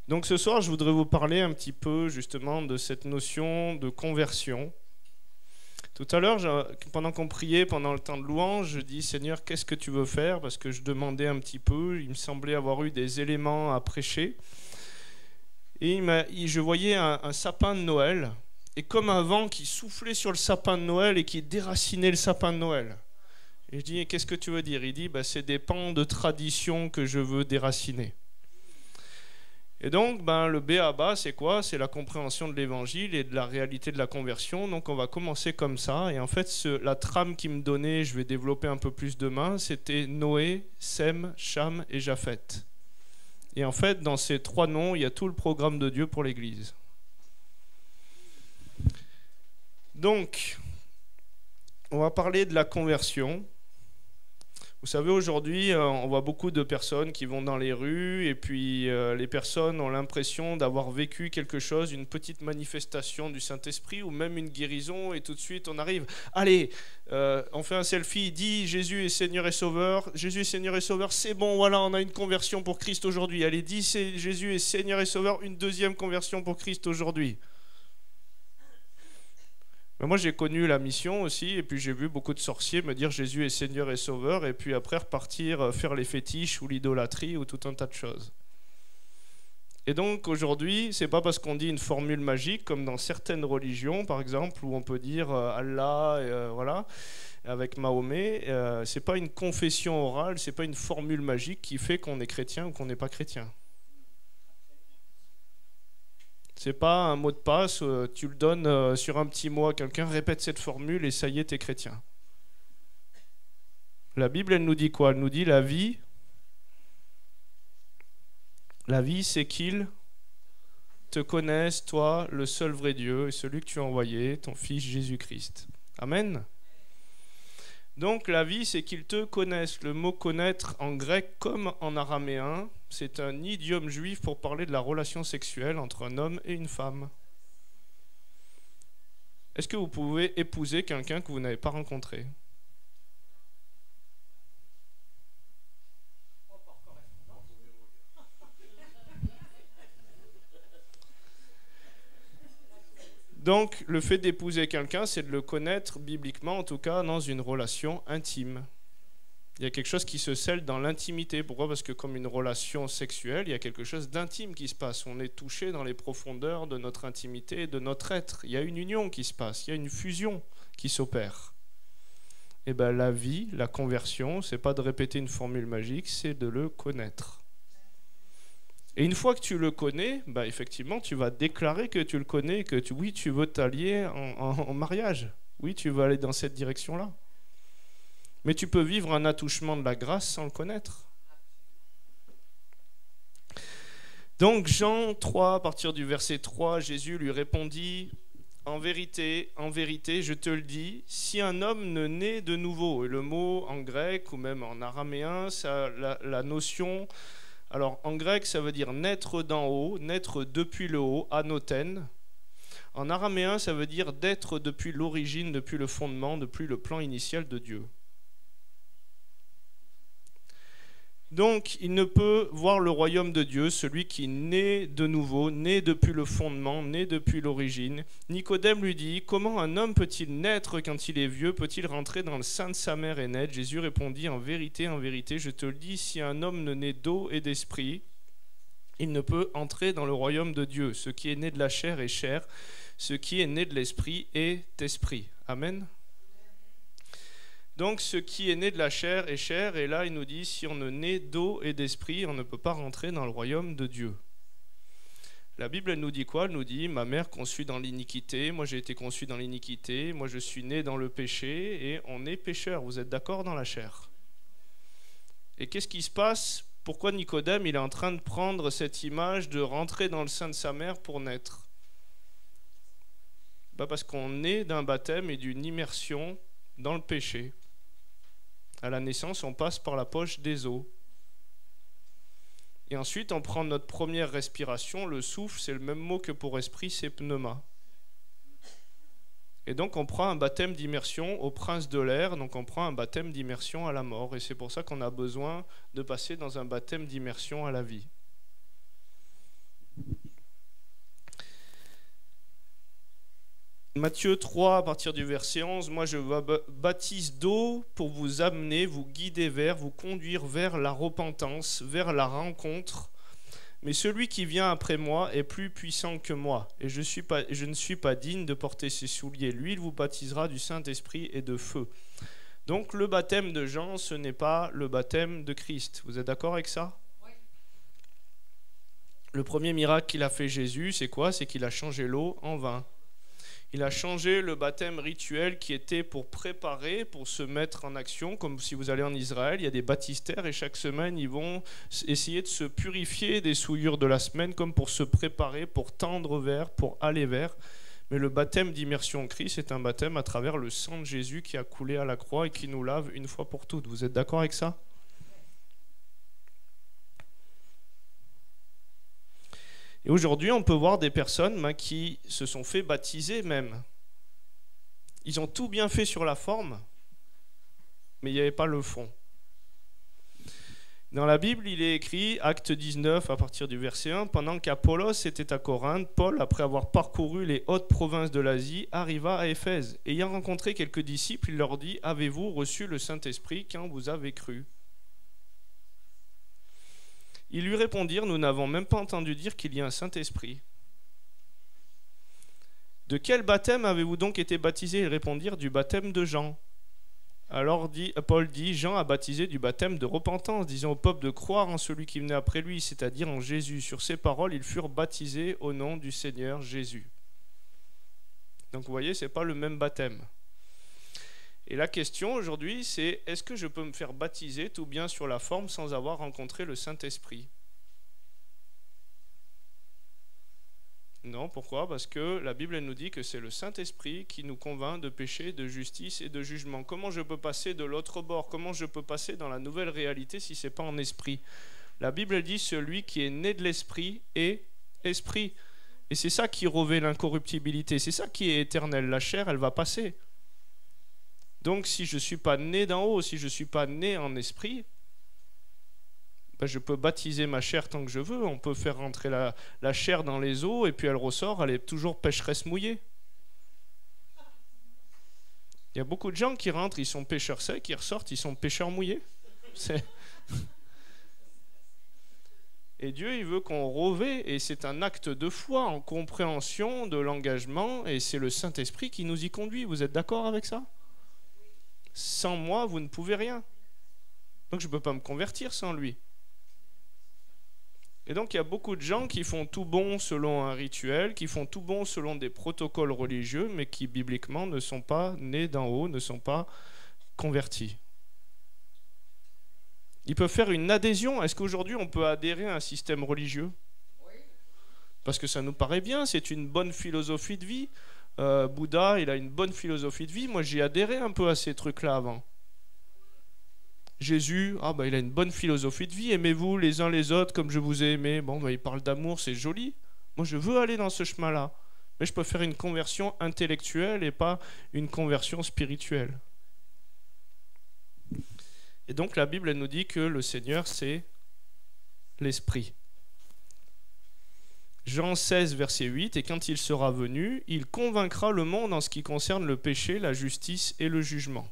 Donc ce soir, je voudrais vous parler un petit peu justement de cette notion de conversion. Tout à l'heure, pendant qu'on priait, pendant le temps de louange, je dis Seigneur, qu'est-ce que tu veux faire? Parce que je demandais un petit peu, il me semblait avoir eu des éléments à prêcher. Et je voyais un sapin de Noël, et comme un vent qui soufflait sur le sapin de Noël et qui déracinait le sapin de Noël. Et je dis, qu'est-ce que tu veux dire? Il dit, c'est des pans de tradition que je veux déraciner. Et donc, le b.a.-ba, c'est quoi? C'est la compréhension de l'évangile et de la réalité de la conversion. Donc, on va commencer comme ça. Et en fait, la trame qu'il me donnait, je vais développer un peu plus demain, c'était Noé, Sem, Cham et Japheth. Et en fait, dans ces trois noms, il y a tout le programme de Dieu pour l'Église. Donc, on va parler de la conversion. Vous savez, aujourd'hui, on voit beaucoup de personnes qui vont dans les rues et puis les personnes ont l'impression d'avoir vécu quelque chose, une petite manifestation du Saint-Esprit ou même une guérison et tout de suite on arrive. Allez, on fait un selfie, dis Jésus est Seigneur et Sauveur. Jésus est Seigneur et Sauveur, c'est bon, voilà, on a une conversion pour Christ aujourd'hui. Allez, dis Jésus est Seigneur et Sauveur, une deuxième conversion pour Christ aujourd'hui. Mais moi j'ai connu la mission aussi et puis j'ai vu beaucoup de sorciers me dire Jésus est Seigneur et Sauveur et puis après repartir faire les fétiches ou l'idolâtrie ou tout un tas de choses. Et donc aujourd'hui, c'est pas parce qu'on dit une formule magique comme dans certaines religions par exemple où on peut dire Allah, voilà, avec Mahomet, c'est pas une confession orale, c'est pas une formule magique qui fait qu'on est chrétien ou qu'on n'est pas chrétien. C'est pas un mot de passe, tu le donnes sur un petit mot à quelqu'un, répète cette formule et ça y est, t'es chrétien. La Bible, elle nous dit quoi? Elle nous dit la vie, c'est qu'ils te connaissent, toi, le seul vrai Dieu, et celui que tu as envoyé, ton Fils Jésus-Christ. Amen. Donc la vie, c'est qu'ils te connaissent. Le mot connaître en grec comme en araméen, c'est un idiome juif pour parler de la relation sexuelle entre un homme et une femme. Est-ce que vous pouvez épouser quelqu'un que vous n'avez pas rencontré? Donc, le fait d'épouser quelqu'un, c'est de le connaître bibliquement, en tout cas dans une relation intime. Il y a quelque chose qui se scelle dans l'intimité. Pourquoi? Parce que comme une relation sexuelle, il y a quelque chose d'intime qui se passe. On est touché dans les profondeurs de notre intimité et de notre être. Il y a une union qui se passe, il y a une fusion qui s'opère. Et bien la vie, la conversion, c'est pas de répéter une formule magique, c'est de le connaître. Et une fois que tu le connais, effectivement, tu vas déclarer que tu le connais, que oui, tu veux t'allier en mariage. Oui, tu veux aller dans cette direction-là. Mais tu peux vivre un attouchement de la grâce sans le connaître. Donc Jean 3, à partir du verset 3, Jésus lui répondit « en vérité, je te le dis, si un homme ne naît de nouveau », et le mot en grec ou même en araméen, ça, la notion... Alors en grec, ça veut dire naître d'en haut, naître depuis le haut, anoten. En araméen, ça veut dire d'être depuis l'origine, depuis le fondement, depuis le plan initial de Dieu. Donc, il ne peut voir le royaume de Dieu, celui qui naît de nouveau, naît depuis le fondement, naît depuis l'origine. Nicodème lui dit, comment un homme peut-il naître quand il est vieux? Peut-il rentrer dans le sein de sa mère et naître? Jésus répondit, en vérité, je te le dis, si un homme ne naît d'eau et d'esprit, il ne peut entrer dans le royaume de Dieu. Ce qui est né de la chair est chair, ce qui est né de l'esprit est esprit. Amen. Donc ce qui est né de la chair est chair, et là il nous dit, si on ne naît d'eau et d'esprit, on ne peut pas rentrer dans le royaume de Dieu. La Bible elle nous dit quoi? Elle nous dit, ma mère conçue dans l'iniquité, moi j'ai été conçu dans l'iniquité, moi je suis né dans le péché, et on est pécheur, vous êtes d'accord, dans la chair. Et qu'est-ce qui se passe? Pourquoi Nicodème il est en train de prendre cette image de rentrer dans le sein de sa mère pour naître? Parce qu'on est d'un baptême et d'une immersion dans le péché. À la naissance, on passe par la poche des os. Et ensuite, on prend notre première respiration, le souffle, c'est le même mot que pour esprit, c'est pneuma. Et donc, on prend un baptême d'immersion au prince de l'air, donc on prend un baptême d'immersion à la mort. Et c'est pour ça qu'on a besoin de passer dans un baptême d'immersion à la vie. Matthieu 3, à partir du verset 11, « Moi je vous baptise d'eau pour vous amener, vous guider vers, vous conduire vers la repentance, vers la rencontre. Mais celui qui vient après moi est plus puissant que moi, et je ne suis pas digne de porter ses souliers. Lui, il vous baptisera du Saint-Esprit et de feu. » Donc le baptême de Jean, ce n'est pas le baptême de Christ. Vous êtes d'accord avec ça ? Oui. Le premier miracle qu'il a fait Jésus, c'est quoi ? C'est qu'il a changé l'eau en vin. Il a changé le baptême rituel qui était pour préparer, pour se mettre en action, comme si vous allez en Israël, il y a des baptistères et chaque semaine, ils vont essayer de se purifier des souillures de la semaine comme pour se préparer, pour tendre vers, pour aller vers. Mais le baptême d'immersion en Christ est un baptême à travers le sang de Jésus qui a coulé à la croix et qui nous lave une fois pour toutes. Vous êtes d'accord avec ça ? Et aujourd'hui, on peut voir des personnes qui se sont fait baptiser même. Ils ont tout bien fait sur la forme, mais il n'y avait pas le fond. Dans la Bible, il est écrit, Acte 19, à partir du verset 1, « Pendant qu'Apollos était à Corinthe, Paul, après avoir parcouru les hautes provinces de l'Asie, arriva à Éphèse. Ayant rencontré quelques disciples, il leur dit, « Avez-vous reçu le Saint-Esprit quand vous avez cru ?» Ils lui répondirent, « Nous n'avons même pas entendu dire qu'il y a un Saint-Esprit. » « De quel baptême avez-vous donc été baptisés ?» Ils répondirent, « Du baptême de Jean. » Alors Paul dit, « Jean a baptisé du baptême de repentance, disant au peuple de croire en celui qui venait après lui, c'est-à-dire en Jésus. » Sur ces paroles, ils furent baptisés au nom du Seigneur Jésus. Donc vous voyez, ce n'est pas le même baptême. Et la question aujourd'hui, c'est est-ce que je peux me faire baptiser tout bien sur la forme sans avoir rencontré le Saint-Esprit ? Non, pourquoi ? Parce que la Bible elle nous dit que c'est le Saint-Esprit qui nous convainc de péché, de justice et de jugement. Comment je peux passer de l'autre bord ? Comment je peux passer dans la nouvelle réalité si ce n'est pas en esprit ? La Bible elle dit celui qui est né de l'esprit est esprit. Et c'est ça qui revêt l'incorruptibilité, c'est ça qui est éternel. La chair, elle va passer. Donc si je ne suis pas né d'en haut, si je ne suis pas né en esprit, je peux baptiser ma chair tant que je veux. On peut faire rentrer la chair dans les eaux et puis elle ressort, elle est toujours pécheresse mouillée. Il y a beaucoup de gens qui rentrent, ils sont pêcheurs secs, ils ressortent, ils sont pêcheurs mouillés. Et Dieu, il veut qu'on revêt, et c'est un acte de foi, en compréhension de l'engagement, et c'est le Saint-Esprit qui nous y conduit. Vous êtes d'accord avec ça ? Sans moi, vous ne pouvez rien. Donc je ne peux pas me convertir sans lui. Et donc il y a beaucoup de gens qui font tout bon selon un rituel, qui font tout bon selon des protocoles religieux, mais qui bibliquement ne sont pas nés d'en haut, ne sont pas convertis. Ils peuvent faire une adhésion. Est-ce qu'aujourd'hui on peut adhérer à un système religieux ? Parce que ça nous paraît bien, c'est une bonne philosophie de vie. Bouddha, il a une bonne philosophie de vie. Moi, j'ai adhéré un peu à ces trucs-là avant. Jésus, il a une bonne philosophie de vie. Aimez-vous les uns les autres comme je vous ai aimé. Il parle d'amour, c'est joli. Moi, je veux aller dans ce chemin-là. Mais je peux faire une conversion intellectuelle et pas une conversion spirituelle. Et donc, la Bible, elle nous dit que le Seigneur, c'est l'Esprit. Jean 16, verset 8, « Et quand il sera venu, il convaincra le monde en ce qui concerne le péché, la justice et le jugement. »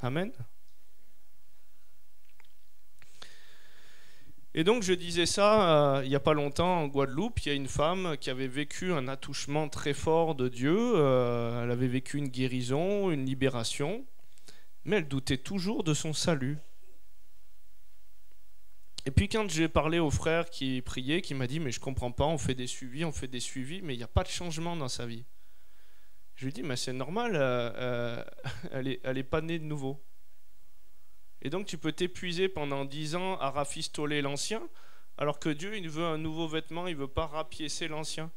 Amen. Et donc je disais ça il n'y a pas longtemps en Guadeloupe, il y a une femme qui avait vécu un attouchement très fort de Dieu, elle avait vécu une guérison, une libération, mais elle doutait toujours de son salut. Et puis quand j'ai parlé au frère qui priait, qui m'a dit « mais je comprends pas, on fait des suivis, mais il n'y a pas de changement dans sa vie. » Je lui ai dit « mais c'est normal, elle est pas née de nouveau. » Et donc tu peux t'épuiser pendant 10 ans à rafistoler l'ancien, alors que Dieu il veut un nouveau vêtement, il ne veut pas rapiécer l'ancien.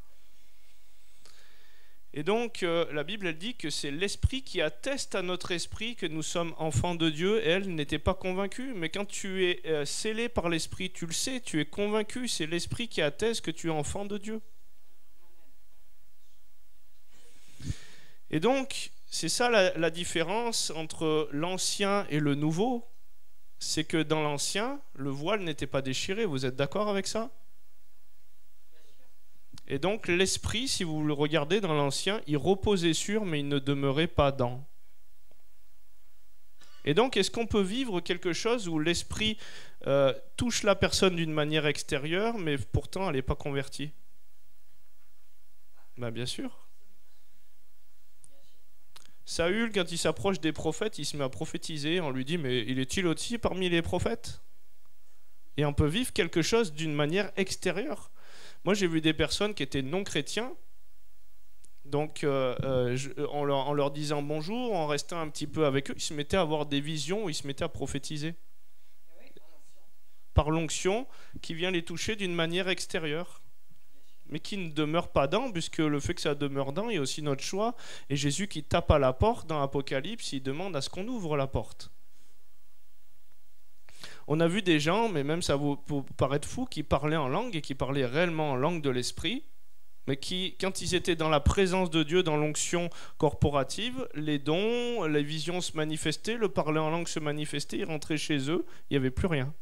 Et donc la Bible elle dit que c'est l'esprit qui atteste à notre esprit que nous sommes enfants de Dieu, et elle n'était pas convaincue. Mais quand tu es scellé par l'esprit, tu le sais, tu es convaincu, c'est l'esprit qui atteste que tu es enfant de Dieu. Et donc c'est ça la différence entre l'ancien et le nouveau, c'est que dans l'ancien, le voile n'était pas déchiré, vous êtes d'accord avec ça ? Et donc l'esprit, si vous le regardez dans l'Ancien, il reposait sur, mais il ne demeurait pas dans. Et donc, est-ce qu'on peut vivre quelque chose où l'esprit touche la personne d'une manière extérieure, mais pourtant elle n'est pas convertie? Ben, bien sûr. Saül, quand il s'approche des prophètes, il se met à prophétiser. On lui dit, mais il est-il aussi parmi les prophètes? Et on peut vivre quelque chose d'une manière extérieure. Moi, j'ai vu des personnes qui étaient non chrétiens. Donc, en leur disant bonjour, en restant un petit peu avec eux, ils se mettaient à avoir des visions, ils se mettaient à prophétiser. Par l'onction qui vient les toucher d'une manière extérieure. Mais qui ne demeure pas dans, puisque le fait que ça demeure dans, il y a aussi notre choix. Et Jésus qui tape à la porte dans l'Apocalypse, il demande à ce qu'on ouvre la porte. On a vu des gens, mais même ça peut paraître fou, qui parlaient en langue et qui parlaient réellement en langue de l'esprit, mais qui, quand ils étaient dans la présence de Dieu, dans l'onction corporative, les dons, les visions se manifestaient, le parler en langue se manifestait, ils rentraient chez eux, il n'y avait plus rien.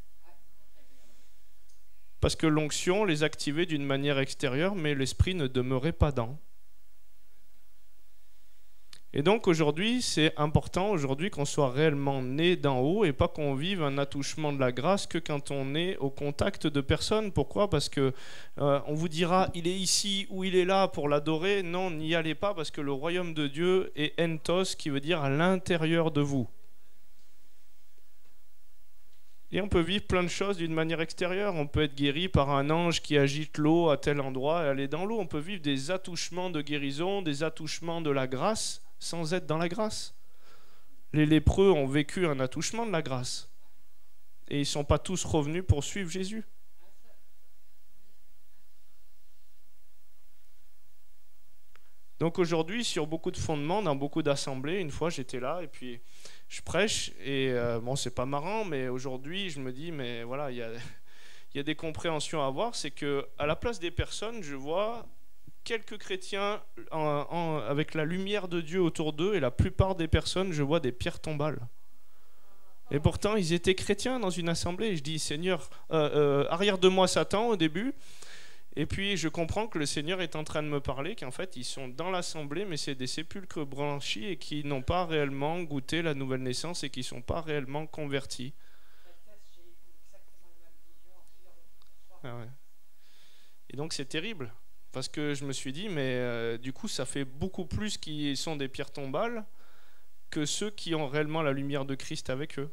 Parce que l'onction les activait d'une manière extérieure, mais l'esprit ne demeurait pas dans. Et donc aujourd'hui, c'est important aujourd'hui qu'on soit réellement né d'en haut et pas qu'on vive un attouchement de la grâce que quand on est au contact de personnes. Pourquoi? Parce que on vous dira il est ici ou il est là pour l'adorer. Non, n'y allez pas parce que le royaume de Dieu est entos, qui veut dire à l'intérieur de vous. Et on peut vivre plein de choses d'une manière extérieure. On peut être guéri par un ange qui agite l'eau à tel endroit et aller dans l'eau. On peut vivre des attouchements de guérison, des attouchements de la grâce sans être dans la grâce. Les lépreux ont vécu un attouchement de la grâce. Et ils ne sont pas tous revenus pour suivre Jésus. Donc aujourd'hui, sur beaucoup de fondements, dans beaucoup d'assemblées, une fois j'étais là et puis je prêche et bon, c'est pas marrant, mais aujourd'hui je me dis, mais voilà, il y a des compréhensions à avoir. C'est que à la place des personnes, je vois quelques chrétiens avec la lumière de Dieu autour d'eux et la plupart des personnes, je vois des pierres tombales. Et pourtant, ils étaient chrétiens dans une assemblée. Et je dis, Seigneur, arrière de moi Satan au début. Et puis je comprends que le Seigneur est en train de me parler, qu'en fait ils sont dans l'assemblée, mais c'est des sépulcres blanchis et qui n'ont pas réellement goûté la nouvelle naissance et qui ne sont pas réellement convertis. Ah ouais. Et donc c'est terrible, parce que je me suis dit, mais du coup ça fait beaucoup plus qui sont des pierres tombales que ceux qui ont réellement la lumière de Christ avec eux.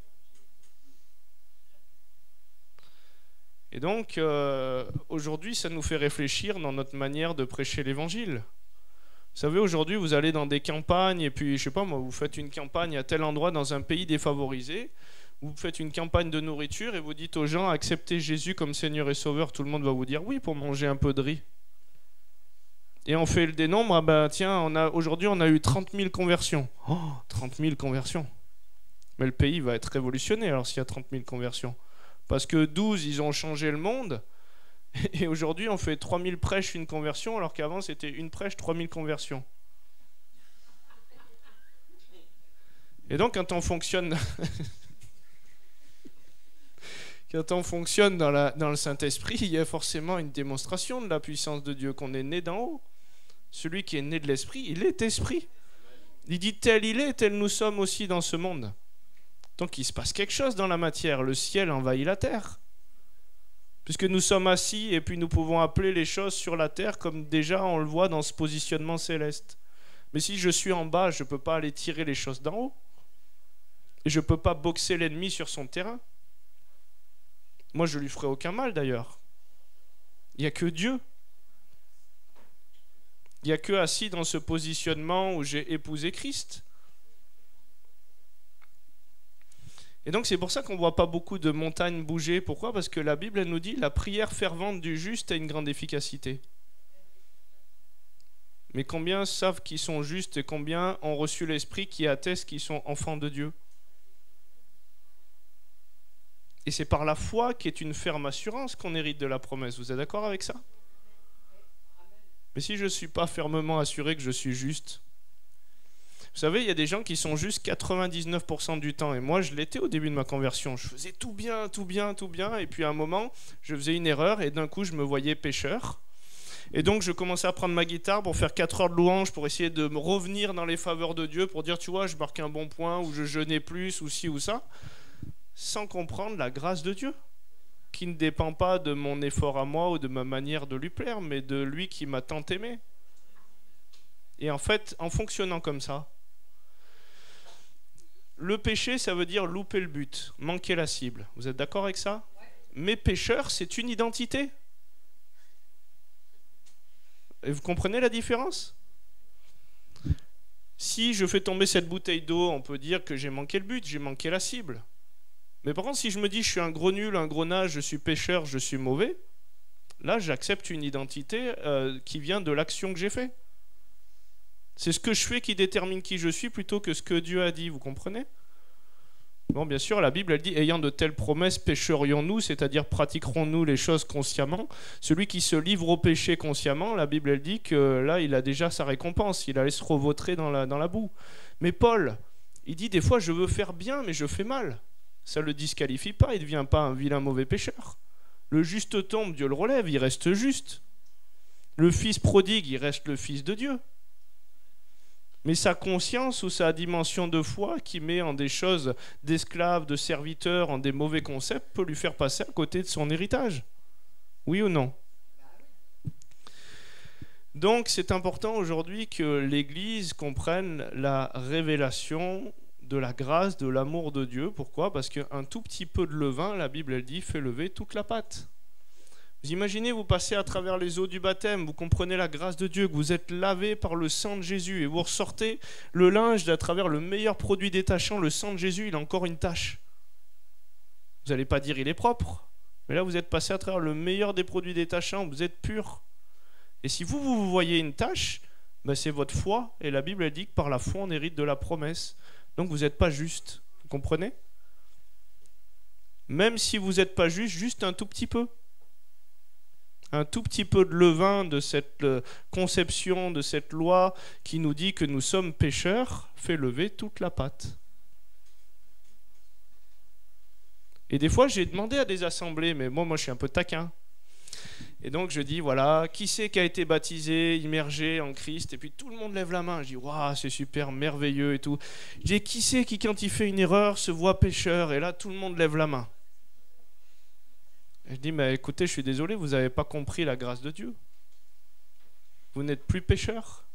Et donc, aujourd'hui, ça nous fait réfléchir dans notre manière de prêcher l'évangile. Vous savez, aujourd'hui, vous allez dans des campagnes, et puis, je sais pas moi, vous faites une campagne à tel endroit dans un pays défavorisé, vous faites une campagne de nourriture, et vous dites aux gens, acceptez Jésus comme Seigneur et Sauveur, tout le monde va vous dire oui pour manger un peu de riz. Et on fait le dénombre, ah ben tiens, aujourd'hui, on a eu 30 000 conversions. Oh, 30 000 conversions. Mais le pays va être révolutionné, alors, s'il y a 30 000 conversions. Parce que 12, ils ont changé le monde. Et aujourd'hui, on fait 3000 prêches, une conversion, alors qu'avant, c'était une prêche, 3000 conversions. Et donc, quand on fonctionne, dans le Saint-Esprit, il y a forcément une démonstration de la puissance de Dieu, qu'on est né d'en haut. Celui qui est né de l'Esprit, il est Esprit. Il dit tel il est, tel nous sommes aussi dans ce monde. Donc il se passe quelque chose dans la matière, le ciel envahit la terre. Puisque nous sommes assis et puis nous pouvons appeler les choses sur la terre comme déjà on le voit dans ce positionnement céleste. Mais si je suis en bas, je ne peux pas aller tirer les choses d'en haut. Et je ne peux pas boxer l'ennemi sur son terrain. Moi je lui ferai aucun mal d'ailleurs. Il n'y a que Dieu. Il n'y a que assis dans ce positionnement où j'ai épousé Christ. Et donc c'est pour ça qu'on ne voit pas beaucoup de montagnes bouger. Pourquoi? Parce que la Bible elle nous dit la prière fervente du juste a une grande efficacité. Mais combien savent qu'ils sont justes et combien ont reçu l'Esprit qui atteste qu'ils sont enfants de Dieu? Et c'est par la foi qui est une ferme assurance qu'on hérite de la promesse. Vous êtes d'accord avec ça? Mais si je ne suis pas fermement assuré que je suis juste, vous savez, il y a des gens qui sont justes 99% du temps. Et moi, je l'étais au début de ma conversion. Je faisais tout bien, tout bien, tout bien. Et puis à un moment, je faisais une erreur et d'un coup, je me voyais pécheur. Et donc je commençais à prendre ma guitare pour faire 4 heures de louange, pour essayer de me revenir dans les faveurs de Dieu, pour dire, tu vois, je marquais un bon point, ou je jeûnais plus, ou ci ou ça, sans comprendre la grâce de Dieu, qui ne dépend pas de mon effort à moi ou de ma manière de lui plaire, mais de lui qui m'a tant aimé. Et en fait, en fonctionnant comme ça, le péché, ça veut dire louper le but, manquer la cible. Vous êtes d'accord avec ça? Mais pécheur, c'est une identité. Et vous comprenez la différence? Si je fais tomber cette bouteille d'eau, on peut dire que j'ai manqué le but, j'ai manqué la cible. Mais par contre, si je me dis je suis un gros nul, un gros naze, je suis pécheur, je suis mauvais, là j'accepte une identité qui vient de l'action que j'ai faite. C'est ce que je fais qui détermine qui je suis plutôt que ce que Dieu a dit, vous comprenez? Bon, bien sûr, la Bible, elle dit, ayant de telles promesses, pécherions-nous, c'est-à-dire pratiquerons-nous les choses consciemment. Celui qui se livre au péché consciemment, la Bible, elle dit que là, il a déjà sa récompense, il allait se revautrer dans la boue. Mais Paul, il dit, des fois, je veux faire bien, mais je fais mal. Ça ne le disqualifie pas, il ne devient pas un vilain mauvais pécheur. Le juste tombe, Dieu le relève, il reste juste. Le fils prodigue, il reste le fils de Dieu. Mais sa conscience ou sa dimension de foi qui met en des choses d'esclaves, de serviteurs, en des mauvais concepts, peut lui faire passer à côté de son héritage. Oui ou non? Donc c'est important aujourd'hui que l'Église comprenne la révélation de la grâce, de l'amour de Dieu. Pourquoi? Parce qu'un tout petit peu de levain, la Bible elle dit, fait lever toute la pâte. Vous imaginez, vous passez à travers les eaux du baptême, vous comprenez la grâce de Dieu, que vous êtes lavé par le sang de Jésus et vous ressortez le linge à travers le meilleur produit détachant, le sang de Jésus, il a encore une tache. Vous n'allez pas dire il est propre, mais là vous êtes passé à travers le meilleur des produits détachants, vous êtes pur. Et si vous voyez une tache, ben c'est votre foi, et la Bible elle dit que par la foi on hérite de la promesse. Donc vous n'êtes pas juste, vous comprenez? Même si vous n'êtes pas juste, juste un tout petit peu. Un tout petit peu de levain de cette conception, de cette loi qui nous dit que nous sommes pécheurs, fait lever toute la pâte. Et des fois, j'ai demandé à des assemblées, mais moi je suis un peu taquin. Et donc je dis, voilà, qui c'est qui a été baptisé, immergé en Christ? Et puis tout le monde lève la main. Je dis, waouh, c'est super, merveilleux et tout. Je dis, qui c'est qui, quand il fait une erreur, se voit pécheur? Et là, tout le monde lève la main. Je dis, mais écoutez, je suis désolé, vous n'avez pas compris la grâce de Dieu. Vous n'êtes plus pécheur.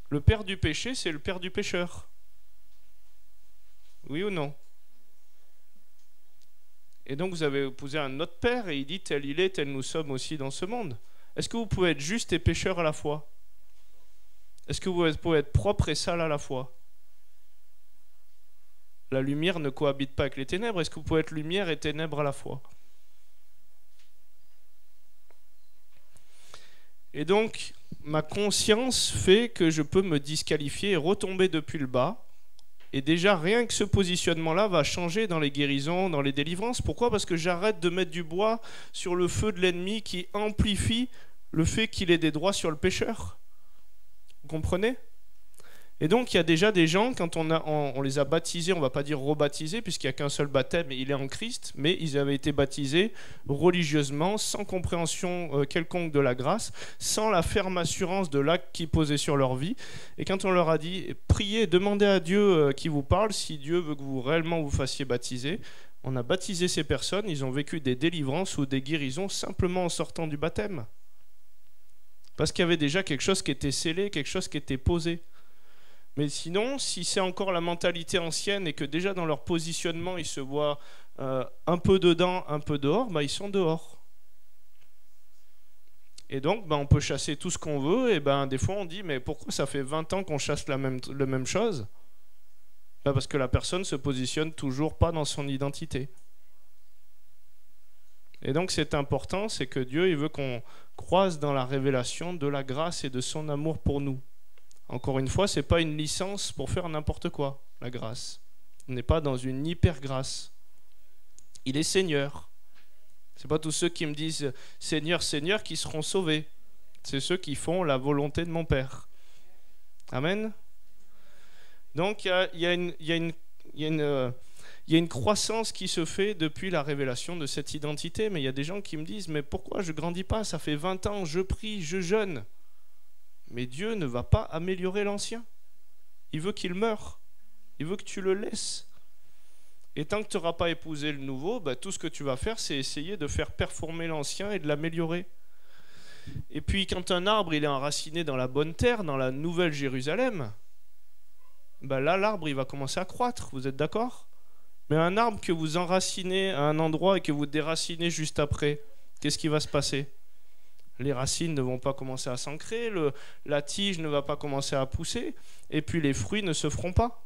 Le père du péché, c'est le père du pécheur. Oui ou non? Et donc vous avez épousé un autre père et il dit, tel il est, tel nous sommes aussi dans ce monde. Est-ce que vous pouvez être juste et pécheur à la fois? Est-ce que vous pouvez être propre et sale à la fois? La lumière ne cohabite pas avec les ténèbres. Est-ce que vous pouvez être lumière et ténèbres à la fois? Et donc, ma conscience fait que je peux me disqualifier et retomber depuis le bas. Et déjà, rien que ce positionnement-là va changer dans les guérisons, dans les délivrances. Pourquoi? Parce que j'arrête de mettre du bois sur le feu de l'ennemi qui amplifie le fait qu'il ait des droits sur le pécheur. Vous comprenez? Et donc il y a déjà des gens, quand on les a baptisés, on ne va pas dire rebaptisés, puisqu'il n'y a qu'un seul baptême et il est en Christ, mais ils avaient été baptisés religieusement, sans compréhension quelconque de la grâce, sans la ferme assurance de l'acte qui posait sur leur vie. Et quand on leur a dit, priez, demandez à Dieu qui vous parle, si Dieu veut que vous réellement vous fassiez baptiser, on a baptisé ces personnes, ils ont vécu des délivrances ou des guérisons simplement en sortant du baptême. Parce qu'il y avait déjà quelque chose qui était scellé, quelque chose qui était posé. Mais sinon, si c'est encore la mentalité ancienne et que déjà dans leur positionnement, ils se voient un peu dedans, un peu dehors, bah, ils sont dehors. Et donc, bah, on peut chasser tout ce qu'on veut, et ben, des fois on dit, mais pourquoi ça fait 20 ans qu'on chasse la même chose? Bah, parce que la personne ne se positionne toujours pas dans son identité. Et donc c'est important, c'est que Dieu il veut qu'on croise dans la révélation de la grâce et de son amour pour nous. Encore une fois, ce n'est pas une licence pour faire n'importe quoi, la grâce. On n'est pas dans une hyper-grâce. Il est Seigneur. Ce n'est pas tous ceux qui me disent « Seigneur, Seigneur » qui seront sauvés. C'est ceux qui font la volonté de mon Père. Amen. Donc, il y a il y a une croissance qui se fait depuis la révélation de cette identité. Mais il y a des gens qui me disent, mais pourquoi je ne grandis pas? Ça fait 20 ans, je prie, je jeûne. Mais Dieu ne va pas améliorer l'ancien. Il veut qu'il meure. Il veut que tu le laisses. Et tant que tu n'auras pas épousé le nouveau, tout ce que tu vas faire, c'est essayer de faire performer l'ancien et de l'améliorer. Et puis quand un arbre il est enraciné dans la bonne terre, dans la nouvelle Jérusalem, là l'arbre il va commencer à croître, vous êtes d'accord? Mais un arbre que vous enracinez à un endroit et que vous déracinez juste après, qu'est-ce qui va se passer? Les racines ne vont pas commencer à s'ancrer, la tige ne va pas commencer à pousser, et puis les fruits ne se feront pas.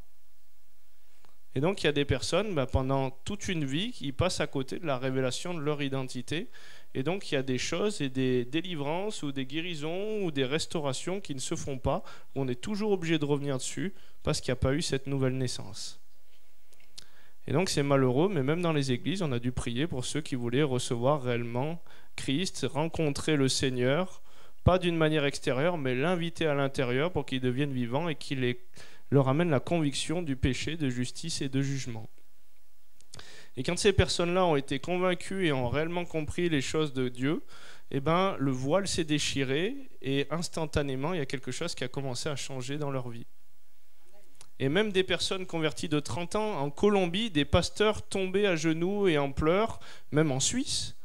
Et donc il y a des personnes, pendant toute une vie, qui passent à côté de la révélation de leur identité. Et donc il y a des choses et des délivrances ou des guérisons ou des restaurations qui ne se font pas. Où on est toujours obligé de revenir dessus parce qu'il n'y a pas eu cette nouvelle naissance. Et donc c'est malheureux, mais même dans les églises, on a dû prier pour ceux qui voulaient recevoir réellement Christ, rencontrer le Seigneur, pas d'une manière extérieure, mais l'inviter à l'intérieur pour qu'il devienne vivant et qu'il leur amène la conviction du péché, de justice et de jugement. Et quand ces personnes-là ont été convaincues et ont réellement compris les choses de Dieu, le voile s'est déchiré et instantanément, il y a quelque chose qui a commencé à changer dans leur vie. Et même des personnes converties de 30 ans, en Colombie, des pasteurs tombés à genoux et en pleurs, même en Suisse,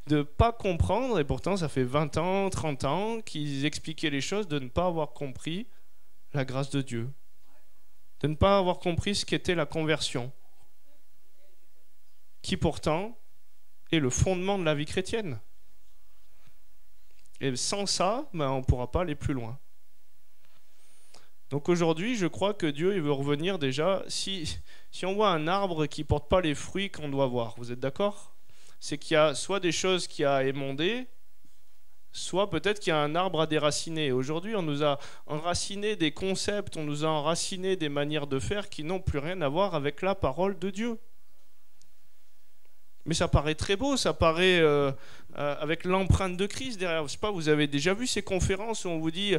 de ne pas comprendre, et pourtant ça fait 20 ans, 30 ans qu'ils expliquaient les choses, de ne pas avoir compris la grâce de Dieu, de ne pas avoir compris ce qu'était la conversion, qui pourtant est le fondement de la vie chrétienne. Et sans ça, on ne pourra pas aller plus loin. Donc aujourd'hui, je crois que Dieu il veut revenir déjà. Si on voit un arbre qui ne porte pas les fruits qu'on doit voir, vous êtes d'accord? C'est qu'il y a soit des choses qui a émondé, soit peut-être qu'il y a un arbre à déraciner. Aujourd'hui, on nous a enraciné des concepts, on nous a enraciné des manières de faire qui n'ont plus rien à voir avec la parole de Dieu. Mais ça paraît très beau, ça paraît avec l'empreinte de Christ derrière. Je sais pas, vous avez déjà vu ces conférences où on vous dit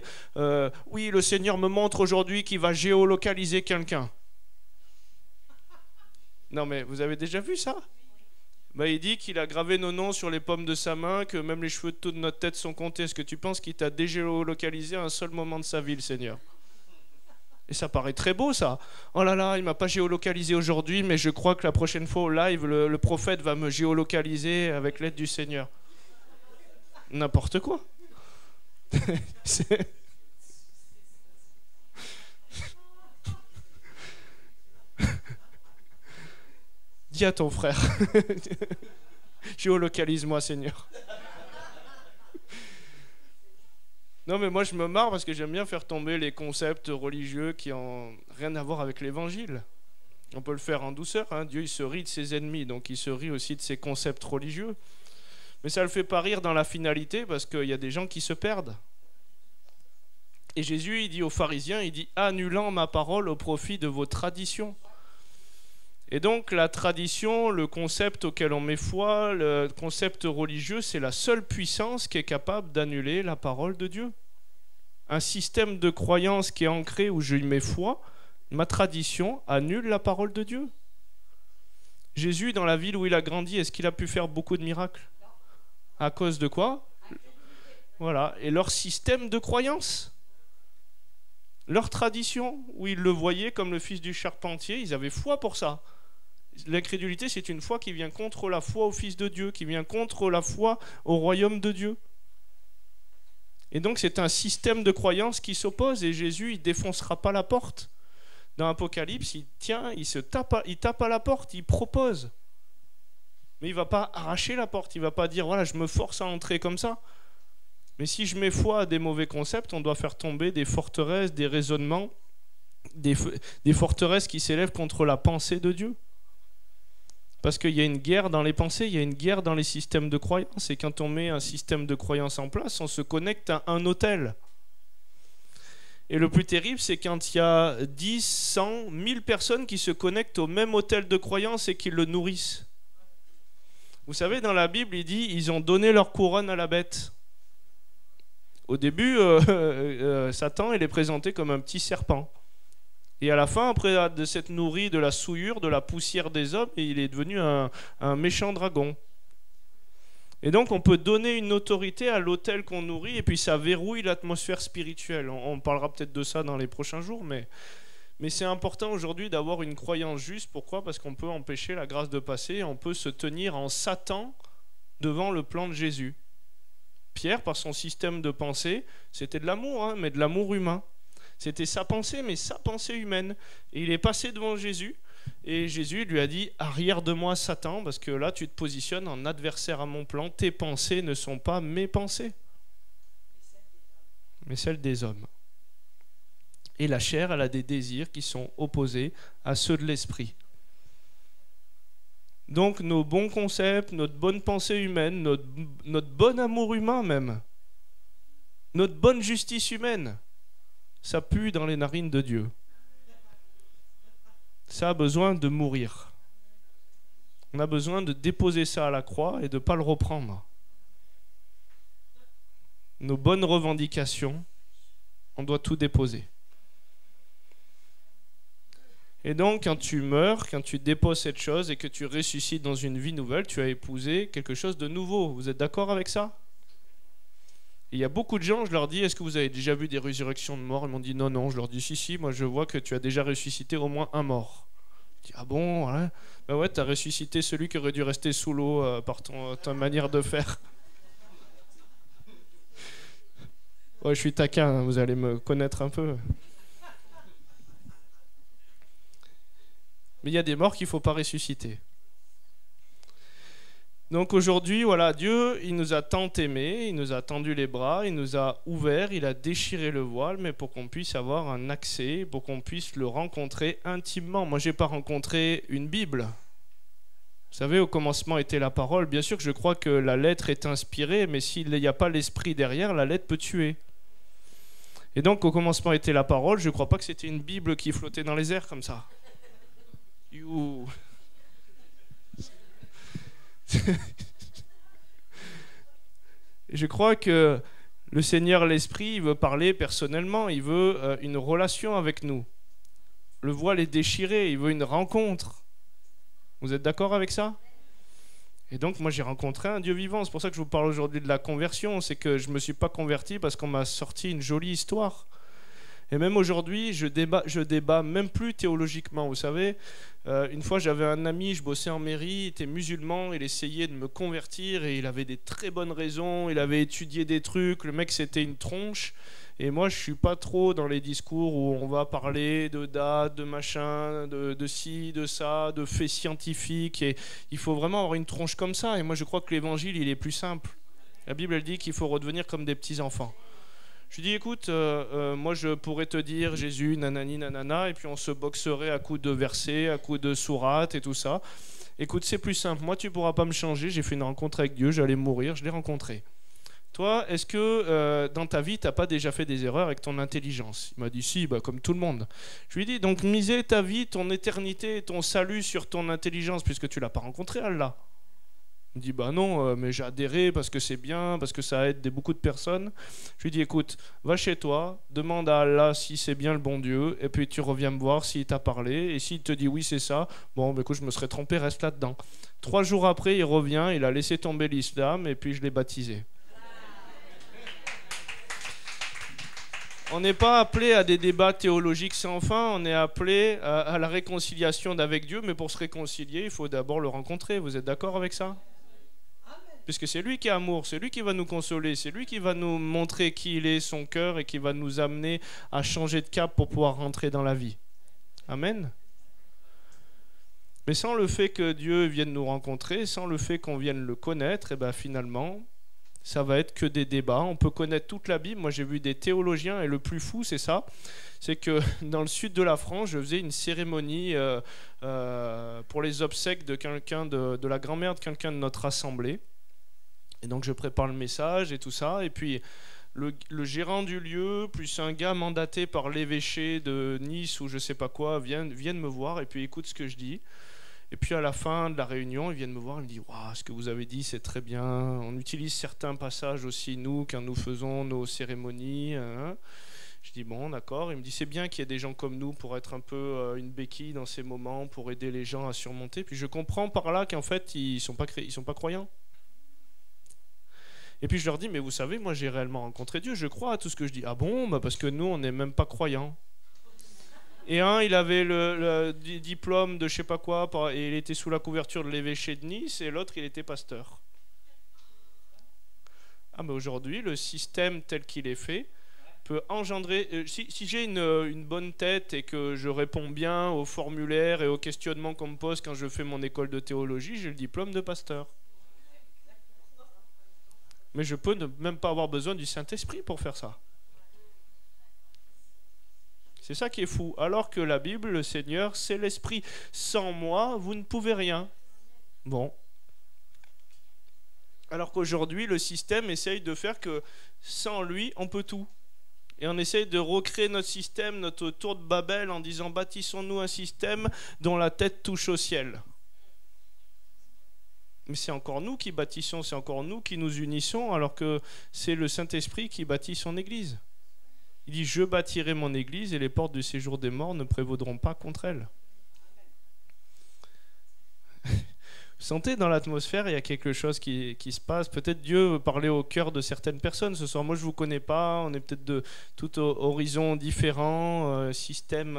oui, le Seigneur me montre aujourd'hui qu'il va géolocaliser quelqu'un. Non mais vous avez déjà vu ça? Il dit qu'il a gravé nos noms sur les paumes de sa main, que même les cheveux de notre tête sont comptés. Est-ce que tu penses qu'il t'a dégéolocalisé à un seul moment de sa vie, le Seigneur? Et ça paraît très beau, ça. Oh là là, il ne m'a pas géolocalisé aujourd'hui, mais je crois que la prochaine fois au live, le prophète va me géolocaliser avec l'aide du Seigneur. N'importe quoi. Dis à ton frère. Géolocalise-moi, Seigneur. Non, mais moi, je me marre parce que j'aime bien faire tomber les concepts religieux qui n'ont rien à voir avec l'évangile. On peut le faire en douceur. Hein. Dieu, il se rit de ses ennemis, donc il se rit aussi de ses concepts religieux. Mais ça ne le fait pas rire dans la finalité parce qu'il y a des gens qui se perdent. Et Jésus, il dit aux pharisiens, il dit « Annulant ma parole au profit de vos traditions ». Et donc la tradition, le concept auquel on met foi, le concept religieux, c'est la seule puissance qui est capable d'annuler la parole de Dieu. Un système de croyance qui est ancré où je y mets foi, ma tradition annule la parole de Dieu. Jésus, dans la ville où il a grandi, est-ce qu'il a pu faire beaucoup de miracles? À cause de quoi? Voilà. Et leur système de croyance, leur tradition, où ils le voyaient comme le fils du charpentier, ils avaient foi pour ça. L'incrédulité, c'est une foi qui vient contre la foi au Fils de Dieu, qui vient contre la foi au royaume de Dieu. Et donc c'est un système de croyance qui s'oppose et Jésus, il ne défoncera pas la porte. Dans Apocalypse, il tape à la porte, il propose. Mais il ne va pas arracher la porte, il ne va pas dire voilà, je me force à entrer comme ça. Mais si je mets foi à des mauvais concepts, on doit faire tomber des forteresses, des raisonnements, des forteresses qui s'élèvent contre la pensée de Dieu. Parce qu'il y a une guerre dans les pensées, il y a une guerre dans les systèmes de croyance. Et quand on met un système de croyance en place, on se connecte à un autel. Et le plus terrible, c'est quand il y a 10, 100, 1000 personnes qui se connectent au même autel de croyance et qui le nourrissent. Vous savez, dans la Bible, il dit ils ont donné leur couronne à la bête. Au début, Satan, il est présenté comme un petit serpent. Et à la fin, après de s'être nourri de la souillure, de la poussière des hommes, il est devenu un méchant dragon. Et donc on peut donner une autorité à l'autel qu'on nourrit, et puis ça verrouille l'atmosphère spirituelle. On parlera peut-être de ça dans les prochains jours, mais c'est important aujourd'hui d'avoir une croyance juste. Pourquoi ? Parce qu'on peut empêcher la grâce de passer, on peut se tenir en Satan devant le plan de Jésus. Pierre, par son système de pensée, c'était de l'amour, mais de l'amour humain. C'était sa pensée, mais sa pensée humaine. Et il est passé devant Jésus, et Jésus lui a dit « Arrière de moi, Satan, parce que là, tu te positionnes en adversaire à mon plan. Tes pensées ne sont pas mes pensées, mais celles des hommes. » Et la chair, elle a des désirs qui sont opposés à ceux de l'esprit. Donc nos bons concepts, notre bonne pensée humaine, notre bon amour humain même, notre bonne justice humaine, ça pue dans les narines de Dieu. Ça a besoin de mourir. On a besoin de déposer ça à la croix et de ne pas le reprendre. Nos bonnes revendications, on doit tout déposer. Et donc, quand tu meurs, quand tu déposes cette chose et que tu ressuscites dans une vie nouvelle, tu as épousé quelque chose de nouveau. Vous êtes d'accord avec ça ? Il y a beaucoup de gens, je leur dis, est-ce que vous avez déjà vu des résurrections de morts ? Ils m'ont dit non, non. Je leur dis si, moi je vois que tu as déjà ressuscité au moins un mort. Je dis ah bon, ouais. Ben ouais, tu as ressuscité celui qui aurait dû rester sous l'eau par ta manière de faire. Ouais, je suis taquin, vous allez me connaître un peu. Mais il y a des morts qu'il ne faut pas ressusciter. Donc aujourd'hui, voilà, Dieu, il nous a tant aimés, il nous a tendu les bras, il nous a ouverts, il a déchiré le voile, mais pour qu'on puisse avoir un accès, pour qu'on puisse le rencontrer intimement. Moi, je n'ai pas rencontré une Bible. Vous savez, au commencement était la parole. Bien sûr que je crois que la lettre est inspirée, mais s'il n'y a pas l'esprit derrière, la lettre peut tuer. Et donc, au commencement était la parole, je ne crois pas que c'était une Bible qui flottait dans les airs comme ça. You. Je crois que le Seigneur, l'Esprit, il veut parler personnellement, il veut une relation avec nous. Le voile est déchiré, il veut une rencontre. Vous êtes d'accord avec ça ? Et donc moi j'ai rencontré un Dieu vivant, c'est pour ça que je vous parle aujourd'hui de la conversion, c'est que je ne me suis pas converti parce qu'on m'a sorti une jolie histoire. Et même aujourd'hui, je débat même plus théologiquement. Vous savez, une fois j'avais un ami, je bossais en mairie, il était musulman, il essayait de me convertir et il avait des très bonnes raisons, il avait étudié des trucs, le mec c'était une tronche. Et moi je suis pas trop dans les discours où on va parler de dates, de machin, de ci, de ça, de faits scientifiques. Et il faut vraiment avoir une tronche comme ça. Et moi je crois que l'évangile il est plus simple. La Bible elle dit qu'il faut redevenir comme des petits enfants. Je lui dis écoute, moi je pourrais te dire Jésus, nanani, nanana, et puis on se boxerait à coups de versets, à coups de sourates et tout ça. Écoute, c'est plus simple, moi tu pourras pas me changer, j'ai fait une rencontre avec Dieu, j'allais mourir, je l'ai rencontré. Toi, est-ce que dans ta vie, tu n'as pas déjà fait des erreurs avec ton intelligence ? Il m'a dit si, comme tout le monde. Je lui ai dit, donc miser ta vie, ton éternité, ton salut sur ton intelligence, puisque tu ne l'as pas rencontré, Allah. Il me dit, non, mais j'ai adhéré parce que c'est bien, parce que ça aide beaucoup de personnes. Je lui ai dit, écoute, va chez toi, demande à Allah si c'est bien le bon Dieu, et puis tu reviens me voir s'il t'a parlé, et s'il te dit oui, c'est ça, écoute, je me serais trompé, reste là-dedans. 3 jours après, il revient, il a laissé tomber l'islam, et puis je l'ai baptisé. On n'est pas appelé à des débats théologiques sans fin, on est appelé à la réconciliation avec Dieu, mais pour se réconcilier, il faut d'abord le rencontrer. Vous êtes d'accord avec ça ? Puisque c'est lui qui est amour, c'est lui qui va nous consoler, c'est lui qui va nous montrer qui il est, son cœur, et qui va nous amener à changer de cap pour pouvoir rentrer dans la vie. Amen. Mais sans le fait que Dieu vienne nous rencontrer, sans le fait qu'on vienne le connaître, et finalement, ça va être que des débats. On peut connaître toute la Bible. Moi, j'ai vu des théologiens, et le plus fou, c'est ça. C'est que dans le sud de la France, je faisais une cérémonie pour les obsèques de quelqu'un, de la grand-mère de quelqu'un de notre assemblée. Et donc, je prépare le message et tout ça. Et puis, le gérant du lieu, plus un gars mandaté par l'évêché de Nice ou je sais pas quoi, viennent me voir et puis écoutent ce que je dis. Et puis à la fin de la réunion, ils viennent me voir, ils me disent « Waouh, ce que vous avez dit, c'est très bien. On utilise certains passages aussi, nous, quand nous faisons nos cérémonies. » Je dis bon, d'accord. Il me dit c'est bien qu'il y ait des gens comme nous pour être un peu une béquille dans ces moments, pour aider les gens à surmonter. Puis je comprends par là qu'en fait ils sont pas croyants. Et puis je leur dis mais vous savez, moi j'ai réellement rencontré Dieu, je crois à tout ce que je dis. Ah bon, bah parce que nous on n'est même pas croyants. Et un, il avait le diplôme de je sais pas quoi, et il était sous la couverture de l'évêché de Nice, et l'autre il était pasteur. Ah mais aujourd'hui le système tel qu'il est fait peut engendrer, si j'ai une bonne tête et que je réponds bien aux formulaires et aux questionnements qu'on me pose quand je fais mon école de théologie, j'ai le diplôme de pasteur. Mais je peux ne même pas avoir besoin du Saint-Esprit pour faire ça. C'est ça qui est fou. Alors que la Bible, le Seigneur, c'est l'Esprit. Sans moi, vous ne pouvez rien. Bon. Alors qu'aujourd'hui, le système essaye de faire que sans lui, on peut tout. Et on essaye de recréer notre système, notre tour de Babel, en disant bâtissons-nous un système dont la tête touche au ciel. Mais c'est encore nous qui bâtissons, c'est encore nous qui nous unissons, alors que c'est le Saint-Esprit qui bâtit son Église. Il dit « Je bâtirai mon Église et les portes du séjour des morts ne prévaudront pas contre elle. » Vous sentez dans l'atmosphère, il y a quelque chose qui se passe. Peut-être Dieu veut parler au cœur de certaines personnes ce soir. Moi, je ne vous connais pas. On est peut-être de tout horizons différents, systèmes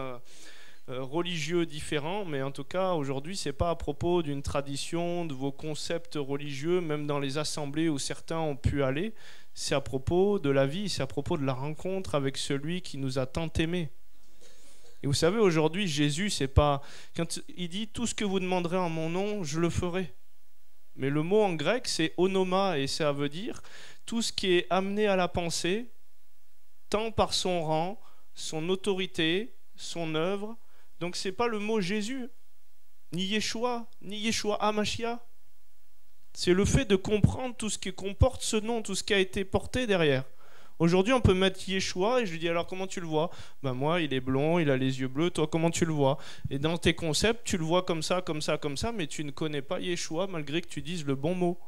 religieux différents. Mais en tout cas, aujourd'hui, ce n'est pas à propos d'une tradition, de vos concepts religieux, même dans les assemblées où certains ont pu aller. C'est à propos de la vie, c'est à propos de la rencontre avec celui qui nous a tant aimés. Et vous savez, aujourd'hui, Jésus, c'est pas... Quand il dit « Tout ce que vous demanderez en mon nom, je le ferai ». Mais le mot en grec, c'est onoma, et ça veut dire tout ce qui est amené à la pensée, tant par son rang, son autorité, son œuvre. Donc c'est pas le mot Jésus, ni Yeshua HaMashiach. C'est le fait de comprendre tout ce qui comporte ce nom, tout ce qui a été porté derrière. Aujourd'hui, on peut mettre Yeshua et je lui dis alors comment tu le vois? Ben moi, il est blond, il a les yeux bleus, toi comment tu le vois? Et dans tes concepts, tu le vois comme ça, comme ça, comme ça, mais tu ne connais pas Yeshua malgré que tu dises le bon mot.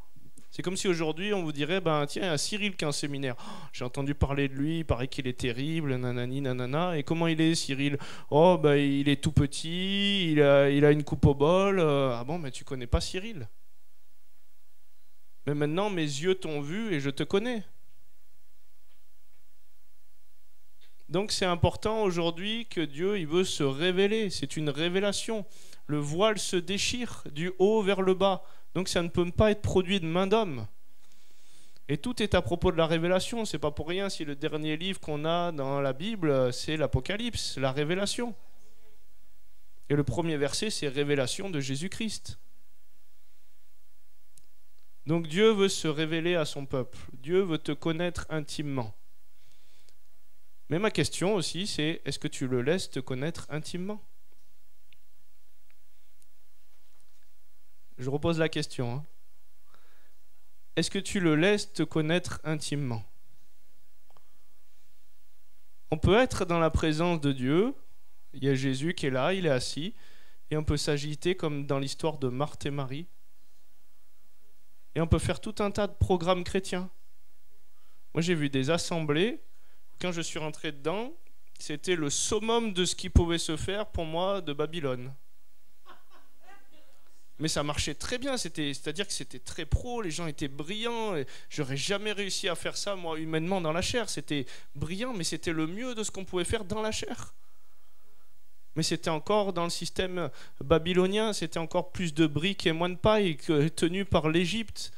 C'est comme si aujourd'hui on vous dirait ben tiens, il y a Cyril qui a un séminaire. Oh, j'ai entendu parler de lui, il paraît qu'il est terrible, nanani, nanana. Et comment il est Cyril? Oh ben il est tout petit, il a une coupe au bol. Ah bon, mais tu connais pas Cyril. Mais maintenant mes yeux t'ont vu et je te connais. Donc c'est important aujourd'hui que Dieu il veut se révéler, c'est une révélation. Le voile se déchire du haut vers le bas, donc ça ne peut pas être produit de main d'homme. Et tout est à propos de la révélation, c'est pas pour rien si le dernier livre qu'on a dans la Bible c'est l'Apocalypse, la révélation. Et le premier verset c'est révélation de Jésus-Christ. Donc Dieu veut se révéler à son peuple, Dieu veut te connaître intimement. Mais ma question aussi, c'est est-ce que tu le laisses te connaître intimement? Je repose la question. Hein. Est-ce que tu le laisses te connaître intimement? On peut être dans la présence de Dieu, il y a Jésus qui est là, il est assis, et on peut s'agiter comme dans l'histoire de Marthe et Marie. Et on peut faire tout un tas de programmes chrétiens. Moi j'ai vu des assemblées. Quand je suis rentré dedans, c'était le summum de ce qui pouvait se faire pour moi de Babylone. Mais ça marchait très bien, c'est-à-dire que c'était très pro, les gens étaient brillants. J'aurais jamais réussi à faire ça, moi, humainement, dans la chair. C'était brillant, mais c'était le mieux de ce qu'on pouvait faire dans la chair. Mais c'était encore dans le système babylonien, c'était encore plus de briques et moins de paille tenu par l'Égypte.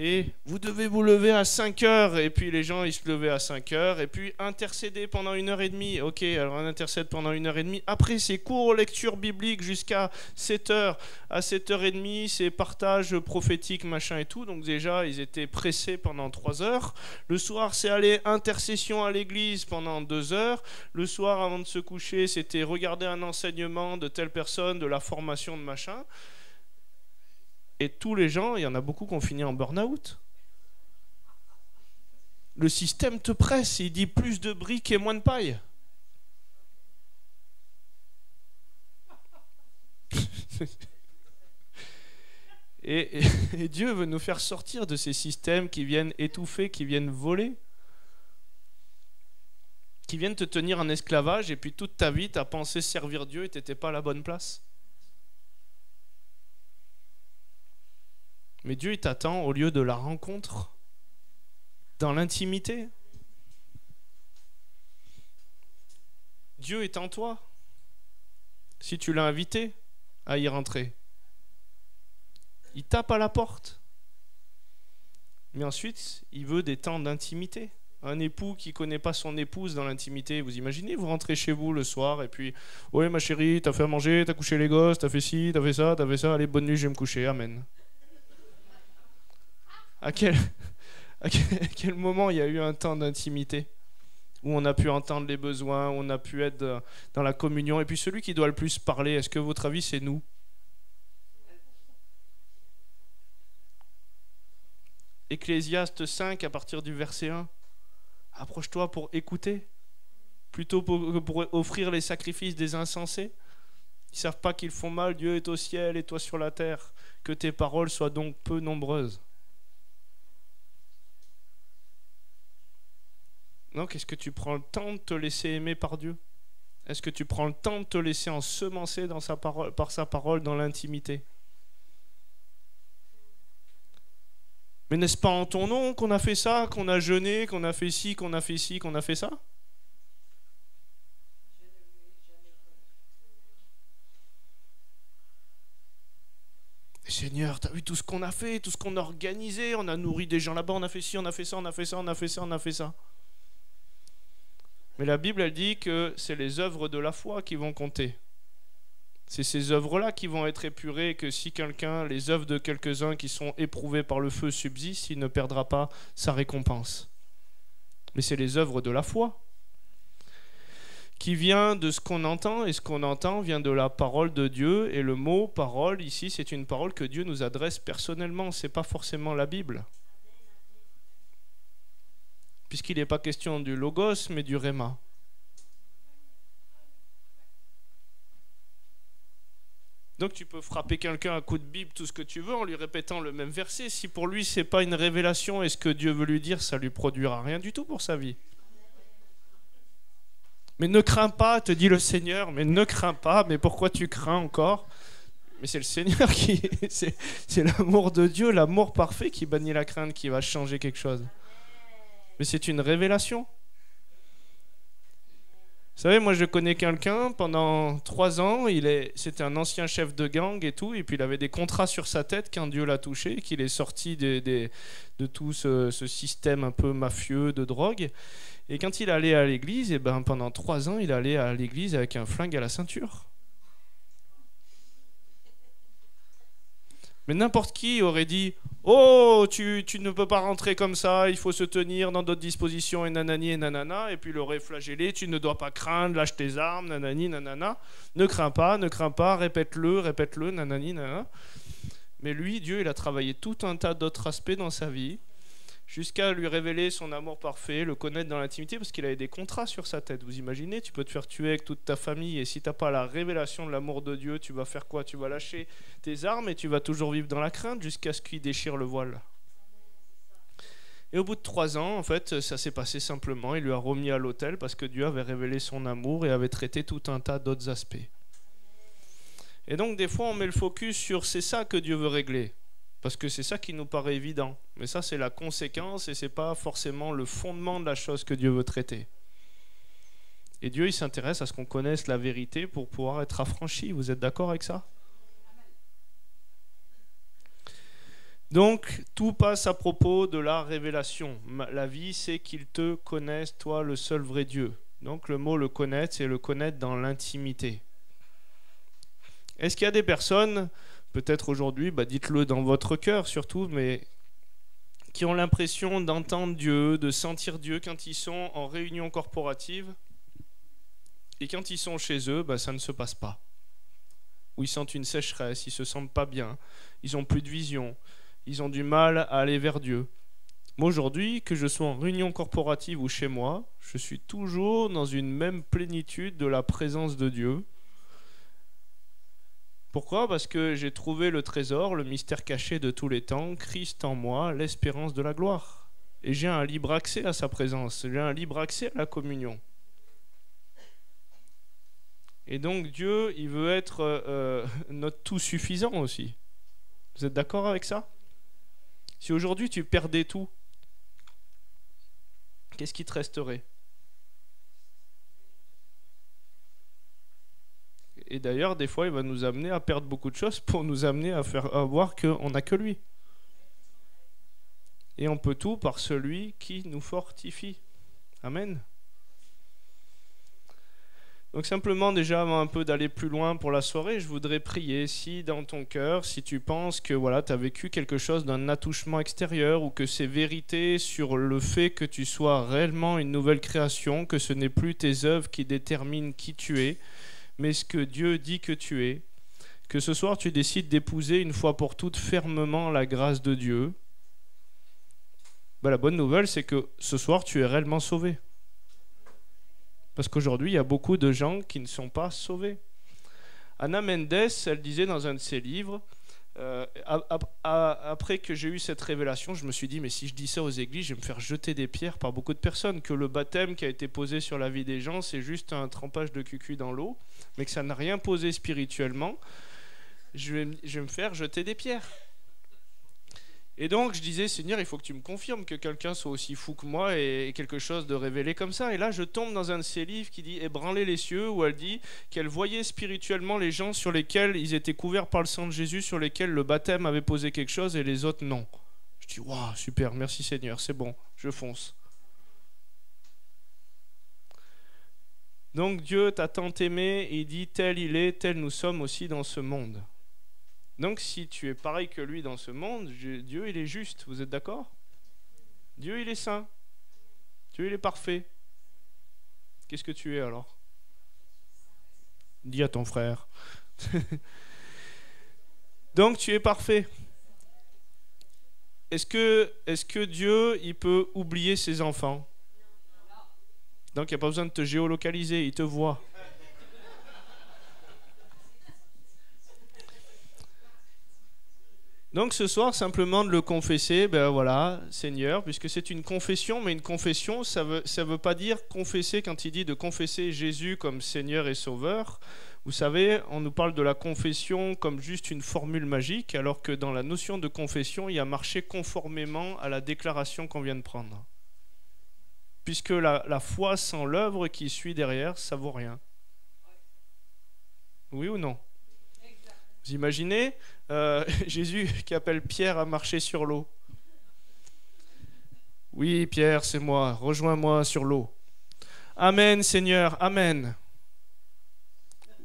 Et vous devez vous lever à 5 heures, et puis les gens ils se levaient à 5 heures, et puis intercéder pendant 1h30. Ok, alors on intercède pendant 1h30. Après c'est cours lecture biblique jusqu'à 7 heures. À 7h30 c'est partage prophétique machin et tout. Donc déjà ils étaient pressés pendant 3 heures. Le soir c'est aller intercession à l'église pendant 2 heures. Le soir avant de se coucher c'était regarder un enseignement de telle personne, de la formation de machin. Et tous les gens, il y en a beaucoup qui ont fini en burn-out. Le système te presse, il dit plus de briques et moins de paille. Et Dieu veut nous faire sortir de ces systèmes qui viennent étouffer, qui viennent voler, qui viennent te tenir en esclavage, et puis toute ta vie, tu as pensé servir Dieu et tu n'étais pas à la bonne place. Mais Dieu, il t'attend au lieu de la rencontre, dans l'intimité. Dieu est en toi, si tu l'as invité à y rentrer. Il tape à la porte. Mais ensuite, il veut des temps d'intimité. Un époux qui ne connaît pas son épouse dans l'intimité, vous imaginez, vous rentrez chez vous le soir et puis « Ouais ma chérie, t'as fait à manger, t'as couché les gosses, t'as fait ci, t'as fait ça, allez bonne nuit, je vais me coucher, amen. » À quel moment il y a eu un temps d'intimité où on a pu entendre les besoins, où on a pu être dans la communion? Et puis celui qui doit le plus parler, est-ce que votre avis c'est nous? Ecclésiaste 5 à partir du verset 1. Approche-toi pour écouter, plutôt que pour offrir les sacrifices des insensés. Ils ne savent pas qu'ils font mal, Dieu est au ciel et toi sur la terre. Que tes paroles soient donc peu nombreuses. Donc, est-ce que tu prends le temps de te laisser aimer par Dieu? Est-ce que tu prends le temps de te laisser ensemencer dans sa parole, par sa parole dans l'intimité? Mais n'est-ce pas en ton nom qu'on a fait ça, qu'on a jeûné, qu'on a fait ci, qu'on a fait ci, qu'on a fait ça? Seigneur, t'as vu tout ce qu'on a fait, tout ce qu'on a organisé, on a nourri des gens là-bas, on a fait ci, on a fait ça, on a fait ça, on a fait ça, on a fait ça. Mais la Bible, elle dit que c'est les œuvres de la foi qui vont compter. C'est ces œuvres-là qui vont être épurées, que si quelqu'un, les œuvres de quelques-uns qui sont éprouvées par le feu subsistent, il ne perdra pas sa récompense. Mais c'est les œuvres de la foi qui vient de ce qu'on entend, et ce qu'on entend vient de la parole de Dieu, et le mot parole ici, c'est une parole que Dieu nous adresse personnellement, c'est pas forcément la Bible. Puisqu'il n'est pas question du logos, mais du réma. Donc tu peux frapper quelqu'un à coup de Bible, tout ce que tu veux, en lui répétant le même verset. Si pour lui, c'est pas une révélation et ce que Dieu veut lui dire, ça lui produira rien du tout pour sa vie. Mais ne crains pas, te dit le Seigneur, mais ne crains pas, mais pourquoi tu crains encore? Mais c'est le Seigneur qui... C'est l'amour de Dieu, l'amour parfait qui bannit la crainte, qui va changer quelque chose. Mais c'est une révélation. Vous savez, moi je connais quelqu'un, pendant 3 ans, c'était un ancien chef de gang et tout, et puis il avait des contrats sur sa tête quand Dieu l'a touché, qu'il est sorti de tout ce système un peu mafieux de drogue. Et quand il allait à l'église, et ben pendant 3 ans, il allait à l'église avec un flingue à la ceinture. Mais n'importe qui aurait dit « Oh, tu ne peux pas rentrer comme ça, il faut se tenir dans d'autres dispositions et nanani et nanana », et puis l'aurait flagellé « Tu ne dois pas craindre, lâche tes armes, nanani, nanana, ne crains pas, répète-le, nanani, nanana ». Mais lui, Dieu, il a travaillé tout un tas d'autres aspects dans sa vie, jusqu'à lui révéler son amour parfait, le connaître dans l'intimité, parce qu'il avait des contrats sur sa tête. Vous imaginez, tu peux te faire tuer avec toute ta famille, et si tu n'as pas la révélation de l'amour de Dieu, tu vas faire quoi? Tu vas lâcher tes armes et tu vas toujours vivre dans la crainte jusqu'à ce qu'il déchire le voile. Et au bout de 3 ans, en fait, ça s'est passé simplement. Il lui a remis à l'autel parce que Dieu avait révélé son amour et avait traité tout un tas d'autres aspects. Et donc, des fois, on met le focus sur c'est ça que Dieu veut régler. Parce que c'est ça qui nous paraît évident. Mais ça, c'est la conséquence et ce n'est pas forcément le fondement de la chose que Dieu veut traiter. Et Dieu, il s'intéresse à ce qu'on connaisse la vérité pour pouvoir être affranchi. Vous êtes d'accord avec ça? Donc, tout passe à propos de la révélation. La vie, c'est qu'il te connaisse, toi, le seul vrai Dieu. Donc, le mot le connaître, c'est le connaître dans l'intimité. Est-ce qu'il y a des personnes... Peut-être aujourd'hui, dites-le dans votre cœur surtout, mais qui ont l'impression d'entendre Dieu, de sentir Dieu quand ils sont en réunion corporative, et quand ils sont chez eux, ça ne se passe pas. Ou ils sentent une sécheresse, ils se sentent pas bien, ils n'ont plus de vision, ils ont du mal à aller vers Dieu. Moi aujourd'hui, que je sois en réunion corporative ou chez moi, je suis toujours dans une même plénitude de la présence de Dieu. Pourquoi? Parce que j'ai trouvé le trésor, le mystère caché de tous les temps, Christ en moi, l'espérance de la gloire. Et j'ai un libre accès à sa présence, j'ai un libre accès à la communion. Et donc Dieu, il veut être notre tout suffisant aussi. Vous êtes d'accord avec ça? Si aujourd'hui tu perdais tout, qu'est-ce qui te resterait? Et d'ailleurs, des fois, il va nous amener à perdre beaucoup de choses pour nous amener à voir qu'on n'a que lui. Et on peut tout par celui qui nous fortifie. Amen. Donc simplement déjà avant un peu d'aller plus loin pour la soirée, je voudrais prier si dans ton cœur, si tu penses que voilà, tu as vécu quelque chose d'un attouchement extérieur ou que c'est vérité sur le fait que tu sois réellement une nouvelle création, que ce n'est plus tes œuvres qui déterminent qui tu es, mais ce que Dieu dit que tu es, que ce soir tu décides d'épouser une fois pour toutes fermement la grâce de Dieu, la bonne nouvelle c'est que ce soir tu es réellement sauvé. Parce qu'aujourd'hui, il y a beaucoup de gens qui ne sont pas sauvés. Anna Mendes, elle disait dans un de ses livres, après que j'ai eu cette révélation, je me suis dit, mais si je dis ça aux églises, je vais me faire jeter des pierres par beaucoup de personnes, que le baptême qui a été posé sur la vie des gens, c'est juste un trempage de cucu dans l'eau, mais que ça n'a rien posé spirituellement, je vais me faire jeter des pierres. Et donc je disais, Seigneur, il faut que tu me confirmes que quelqu'un soit aussi fou que moi et quelque chose de révélé comme ça. Et là, je tombe dans un de ses livres qui dit « Ébranler les cieux », où elle dit qu'elle voyait spirituellement les gens sur lesquels ils étaient couverts par le sang de Jésus, sur lesquels le baptême avait posé quelque chose et les autres non. Je dis « Waouh, super, merci Seigneur, c'est bon, je fonce ». Donc Dieu t'a tant aimé et il dit « Tel il est, tel nous sommes aussi dans ce monde ». Donc si tu es pareil que lui dans ce monde, Dieu il est juste, vous êtes d'accord? Dieu il est saint, Dieu il est parfait. Qu'est-ce que tu es alors? Dis à ton frère. Donc tu es parfait. Est-ce que Dieu il peut oublier ses enfants? Donc il n'y a pas besoin de te géolocaliser, il te voit. Donc ce soir, simplement de le confesser, ben voilà, Seigneur, puisque c'est une confession, mais une confession, ça veut pas dire confesser quand il dit de confesser Jésus comme Seigneur et Sauveur. Vous savez, on nous parle de la confession comme juste une formule magique, alors que dans la notion de confession, il y a marcher conformément à la déclaration qu'on vient de prendre. Puisque la foi sans l'œuvre qui suit derrière, ça vaut rien. Oui ou non? Vous imaginez Jésus qui appelle Pierre à marcher sur l'eau. Oui, Pierre, c'est moi, rejoins-moi sur l'eau. Amen, Seigneur, amen.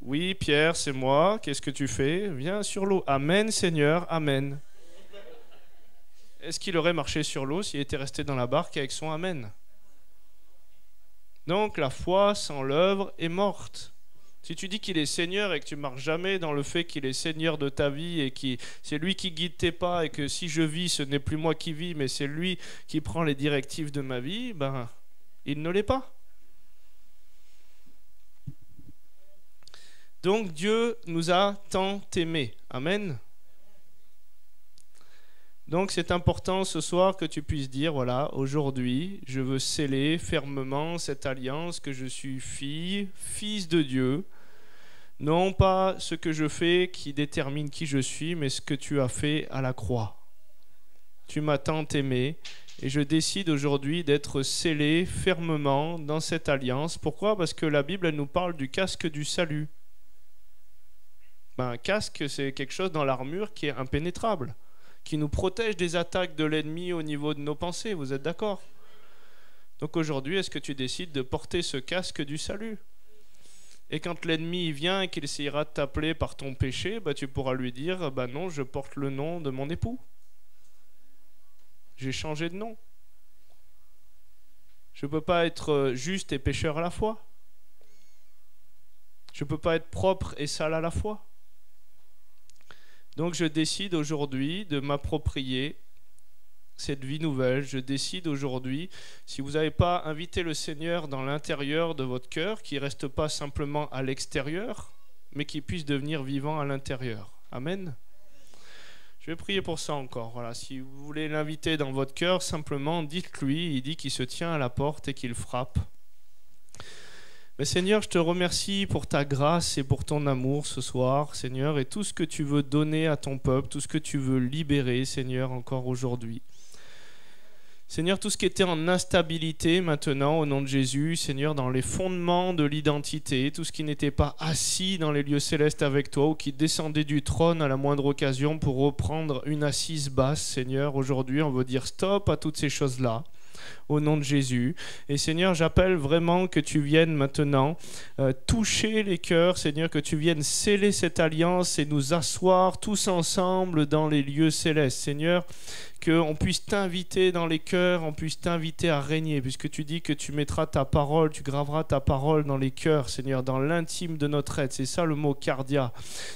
Oui, Pierre, c'est moi, qu'est-ce que tu fais? Viens sur l'eau. Amen, Seigneur, amen. Est-ce qu'il aurait marché sur l'eau s'il était resté dans la barque avec son amen? Donc la foi sans l'œuvre est morte. Si tu dis qu'il est Seigneur et que tu ne marches jamais dans le fait qu'il est Seigneur de ta vie et que c'est lui qui guide tes pas et que si je vis, ce n'est plus moi qui vis, mais c'est lui qui prend les directives de ma vie, ben, il ne l'est pas. Donc Dieu nous a tant aimés. Amen. Donc c'est important ce soir que tu puisses dire, voilà, aujourd'hui, je veux sceller fermement cette alliance que je suis fille, fils de Dieu. Non pas ce que je fais qui détermine qui je suis, mais ce que tu as fait à la croix. Tu m'as tant aimé et je décide aujourd'hui d'être scellé fermement dans cette alliance. Pourquoi? Parce que la Bible elle nous parle du casque du salut. Un casque, c'est quelque chose dans l'armure qui est impénétrable, qui nous protège des attaques de l'ennemi au niveau de nos pensées. Vous êtes d'accord? Donc aujourd'hui, est-ce que tu décides de porter ce casque du salut? Et quand l'ennemi vient et qu'il essayera de t'appeler par ton péché, bah, tu pourras lui dire, bah non, je porte le nom de mon époux. J'ai changé de nom. Je ne peux pas être juste et pécheur à la fois. Je ne peux pas être propre et sale à la fois. Donc je décide aujourd'hui de m'approprier cette vie nouvelle. Je décide aujourd'hui, si vous n'avez pas invité le Seigneur dans l'intérieur de votre cœur, qu'il ne reste pas simplement à l'extérieur, mais qu'il puisse devenir vivant à l'intérieur. Amen. Je vais prier pour ça encore. Voilà, si vous voulez l'inviter dans votre cœur, simplement dites-lui, il dit qu'il se tient à la porte et qu'il frappe. Mais Seigneur, je te remercie pour ta grâce et pour ton amour ce soir, Seigneur, et tout ce que tu veux donner à ton peuple, tout ce que tu veux libérer, Seigneur, encore aujourd'hui. Seigneur, tout ce qui était en instabilité maintenant, au nom de Jésus, Seigneur, dans les fondements de l'identité, tout ce qui n'était pas assis dans les lieux célestes avec toi ou qui descendait du trône à la moindre occasion pour reprendre une assise basse, Seigneur, aujourd'hui, on veut dire stop à toutes ces choses-là. Au nom de Jésus. Et Seigneur, j'appelle vraiment que tu viennes maintenant toucher les cœurs, Seigneur, que tu viennes sceller cette alliance et nous asseoir tous ensemble dans les lieux célestes. Seigneur, qu'on puisse t'inviter dans les cœurs, on puisse t'inviter à régner, puisque tu dis que tu mettras ta parole, tu graveras ta parole dans les cœurs, Seigneur, dans l'intime de notre être. C'est ça le mot cardia.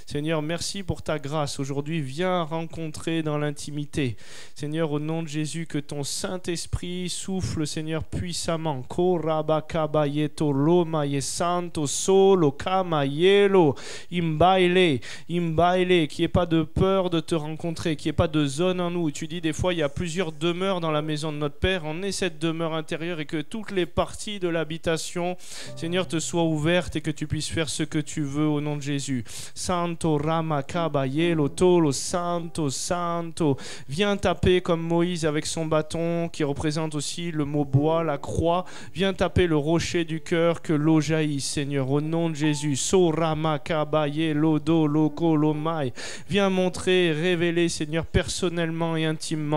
Seigneur, merci pour ta grâce. Aujourd'hui, viens rencontrer dans l'intimité. Seigneur, au nom de Jésus, que ton Saint-Esprit souffle, Seigneur, puissamment. Korabakabayeto lomaye santo solo kamayelo imbaile, imbaile, qu'il n'y ait pas de peur de te rencontrer, qu'il n'y ait pas de zone en nous. Tu dis des fois, il y a plusieurs demeures dans la maison de notre Père. On est cette demeure intérieure et que toutes les parties de l'habitation, Seigneur, te soient ouvertes et que tu puisses faire ce que tu veux au nom de Jésus. Santo Rama Kabayelo Tolo Santo Santo. Viens taper comme Moïse avec son bâton qui représente aussi le mot bois, la croix. Viens taper le rocher du cœur que l'eau jaillisse, Seigneur, au nom de Jésus. So Rama Kabayelo Do Loko Lomai. Viens montrer, révéler, Seigneur, personnellement et intimement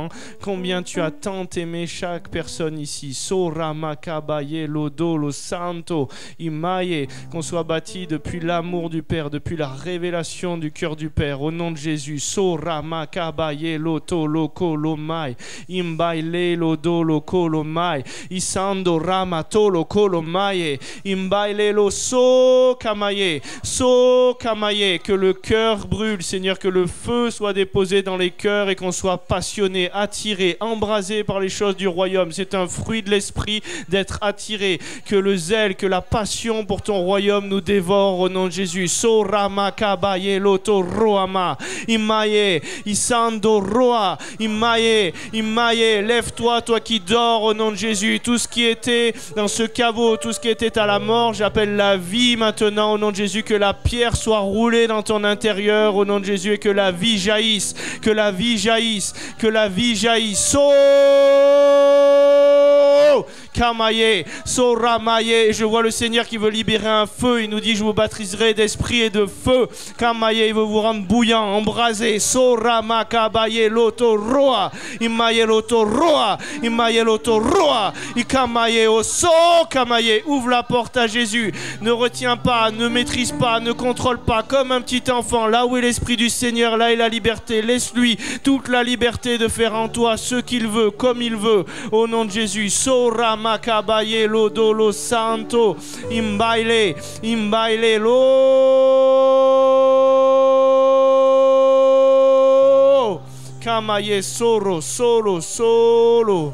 combien tu as tant aimé chaque personne ici. Sora makabaye lodo lo santo imaye, qu'on soit bâti depuis l'amour du Père, depuis la révélation du cœur du Père, au nom de Jésus. Sora makabaye loto loko lomai imbaile lodo loko lomai isando ramato loko lomai imbaile lo so kamaye, que le cœur brûle, Seigneur, que le feu soit déposé dans les cœurs et qu'on soit passionné, attiré, embrasé par les choses du royaume. C'est un fruit de l'esprit d'être attiré. Que le zèle, que la passion pour ton royaume nous dévore au nom de Jésus. Sorama kabaye loto roama imaye isando roa imaye imaye. Lève-toi, toi qui dors, au nom de Jésus. Tout ce qui était dans ce caveau, tout ce qui était à la mort, j'appelle la vie maintenant au nom de Jésus. Que la pierre soit roulée dans ton intérieur au nom de Jésus et que la vie jaillisse, que la vie jaillisse, que la vie jaillisse. So Kamaye, so Ramaye. Je vois le Seigneur qui veut libérer un feu. Il nous dit: je vous baptiserai d'esprit et de feu. Kamaye, il veut vous rendre bouillant, embrasé. So Ramakabaye loto roa imaye loto roa imaye loto roa ikamaye o so Kamaye. Ouvre la porte à Jésus. Ne retiens pas, ne maîtrise pas, ne contrôle pas, comme un petit enfant. Là où est l'esprit du Seigneur, là est la liberté. Laisse-lui toute la liberté de faire en toi ce qu'il veut, comme il veut, au nom de Jésus. Sora makabaye lodo lo santo imbaile imbaile lo kamaye soro solo solo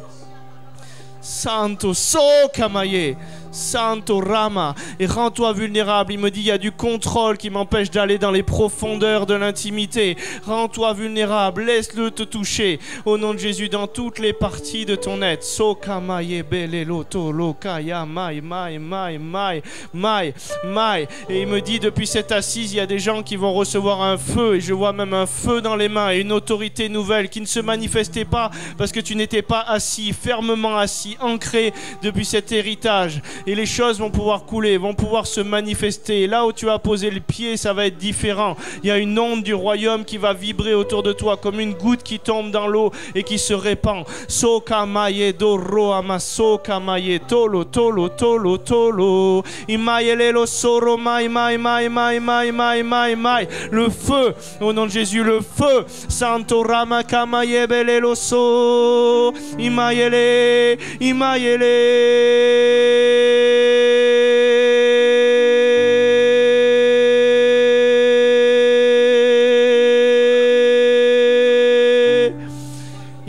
santo so kamaye Santo Rama, et rends-toi vulnérable. Il me dit: il y a du contrôle qui m'empêche d'aller dans les profondeurs de l'intimité. Rends-toi vulnérable, laisse-le te toucher au nom de Jésus dans toutes les parties de ton être. Sokamaye bele loto lokaya mai mai mai mai mai mai. Et il me dit: depuis cette assise, il y a des gens qui vont recevoir un feu, et je vois même un feu dans les mains et une autorité nouvelle qui ne se manifestait pas parce que tu n'étais pas assis, fermement assis, ancré depuis cet héritage. Et les choses vont pouvoir couler, vont pouvoir se manifester. Et là où tu as posé le pied, ça va être différent. Il y a une onde du royaume qui va vibrer autour de toi comme une goutte qui tombe dans l'eau et qui se répand. Sokamaye doro amaso kamaye tolo tolo tolo tolo. Imayelelo soro mai mai mai mai mai mai mai mai. Le feu, au nom de Jésus, le feu. Santo rama kamaye belelo so. Imayele, imayele.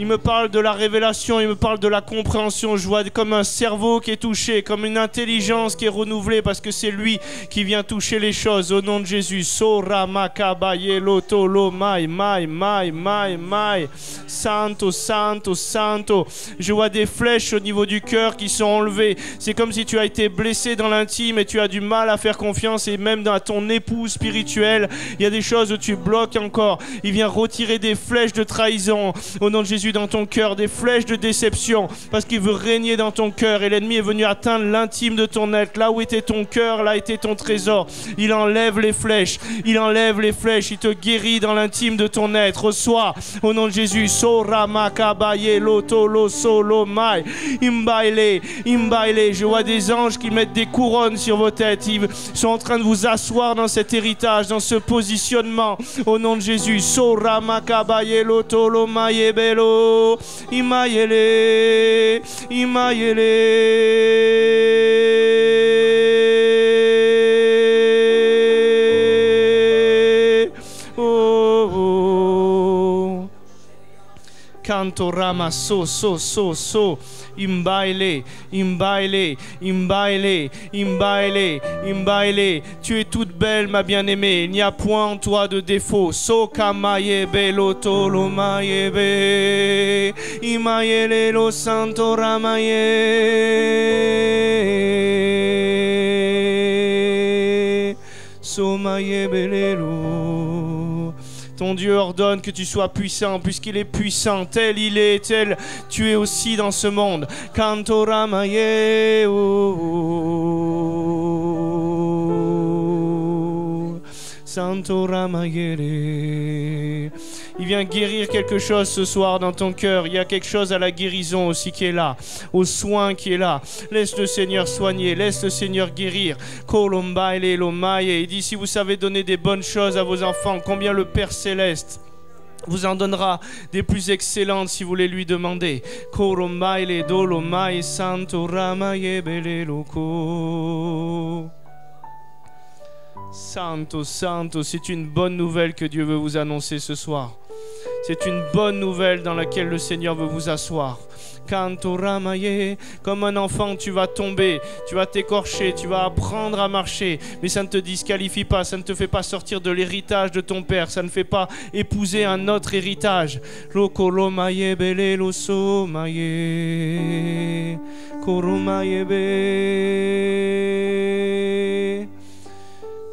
me parle de la révélation, il me parle de la compréhension. Je vois comme un cerveau qui est touché, comme une intelligence qui est renouvelée parce que c'est lui qui vient toucher les choses. Au nom de Jésus. Sora makabaye lotolo mai mai mai mai mai. Santo, santo, santo. Je vois des flèches au niveau du cœur qui sont enlevées. C'est comme si tu as été blessé dans l'intime et tu as du mal à faire confiance, et même dans ton époux spirituel, il y a des choses où tu bloques encore. Il vient retirer des flèches de trahison au nom de Jésus dans ton cœur, des flèches de déception, parce qu'il veut régner dans ton cœur, et l'ennemi est venu atteindre l'intime de ton être. Là où était ton cœur, là était ton trésor. Il enlève les flèches, il enlève les flèches, il te guérit dans l'intime de ton être. Reçois au nom de Jésus. Sora makabaye lotolo solo mai imbaile imbaile. Je vois des anges qui mettent des couronnes sur vos têtes. Ils sont en train de vous asseoir dans cet héritage, dans ce positionnement au nom de Jésus. Sora makabaye lotolo mai belo imayele imayele. Canto rama so so so so imbaile imbaile imbaile imbaile imbaile. Tu es toute belle ma bien-aimée, il n'y a point en toi de défaut. So kamaye belo tolo maye be imayele lo santo ramaye so maye belelo. Ton Dieu ordonne que tu sois puissant, puisqu'il est puissant, tel il est, tel tu es aussi dans ce monde. Cantora maye, Santora mayere. Il vient guérir quelque chose ce soir dans ton cœur. Il y a quelque chose à la guérison aussi qui est là, au soin qui est là. Laisse le Seigneur soigner, laisse le Seigneur guérir. Kolombaile lomaye. Il dit, si vous savez donner des bonnes choses à vos enfants, combien le Père Céleste vous en donnera des plus excellentes si vous les lui demandez. Kolombaile dolomaye santo ramaye bele loko. Santo, Santo, c'est une bonne nouvelle que Dieu veut vous annoncer ce soir. C'est une bonne nouvelle dans laquelle le Seigneur veut vous asseoir. Canto ramaye, comme un enfant, tu vas tomber, tu vas t'écorcher, tu vas apprendre à marcher, mais ça ne te disqualifie pas, ça ne te fait pas sortir de l'héritage de ton père, ça ne fait pas épouser un autre héritage. Lokolo maye bele loso maye, koro maye be.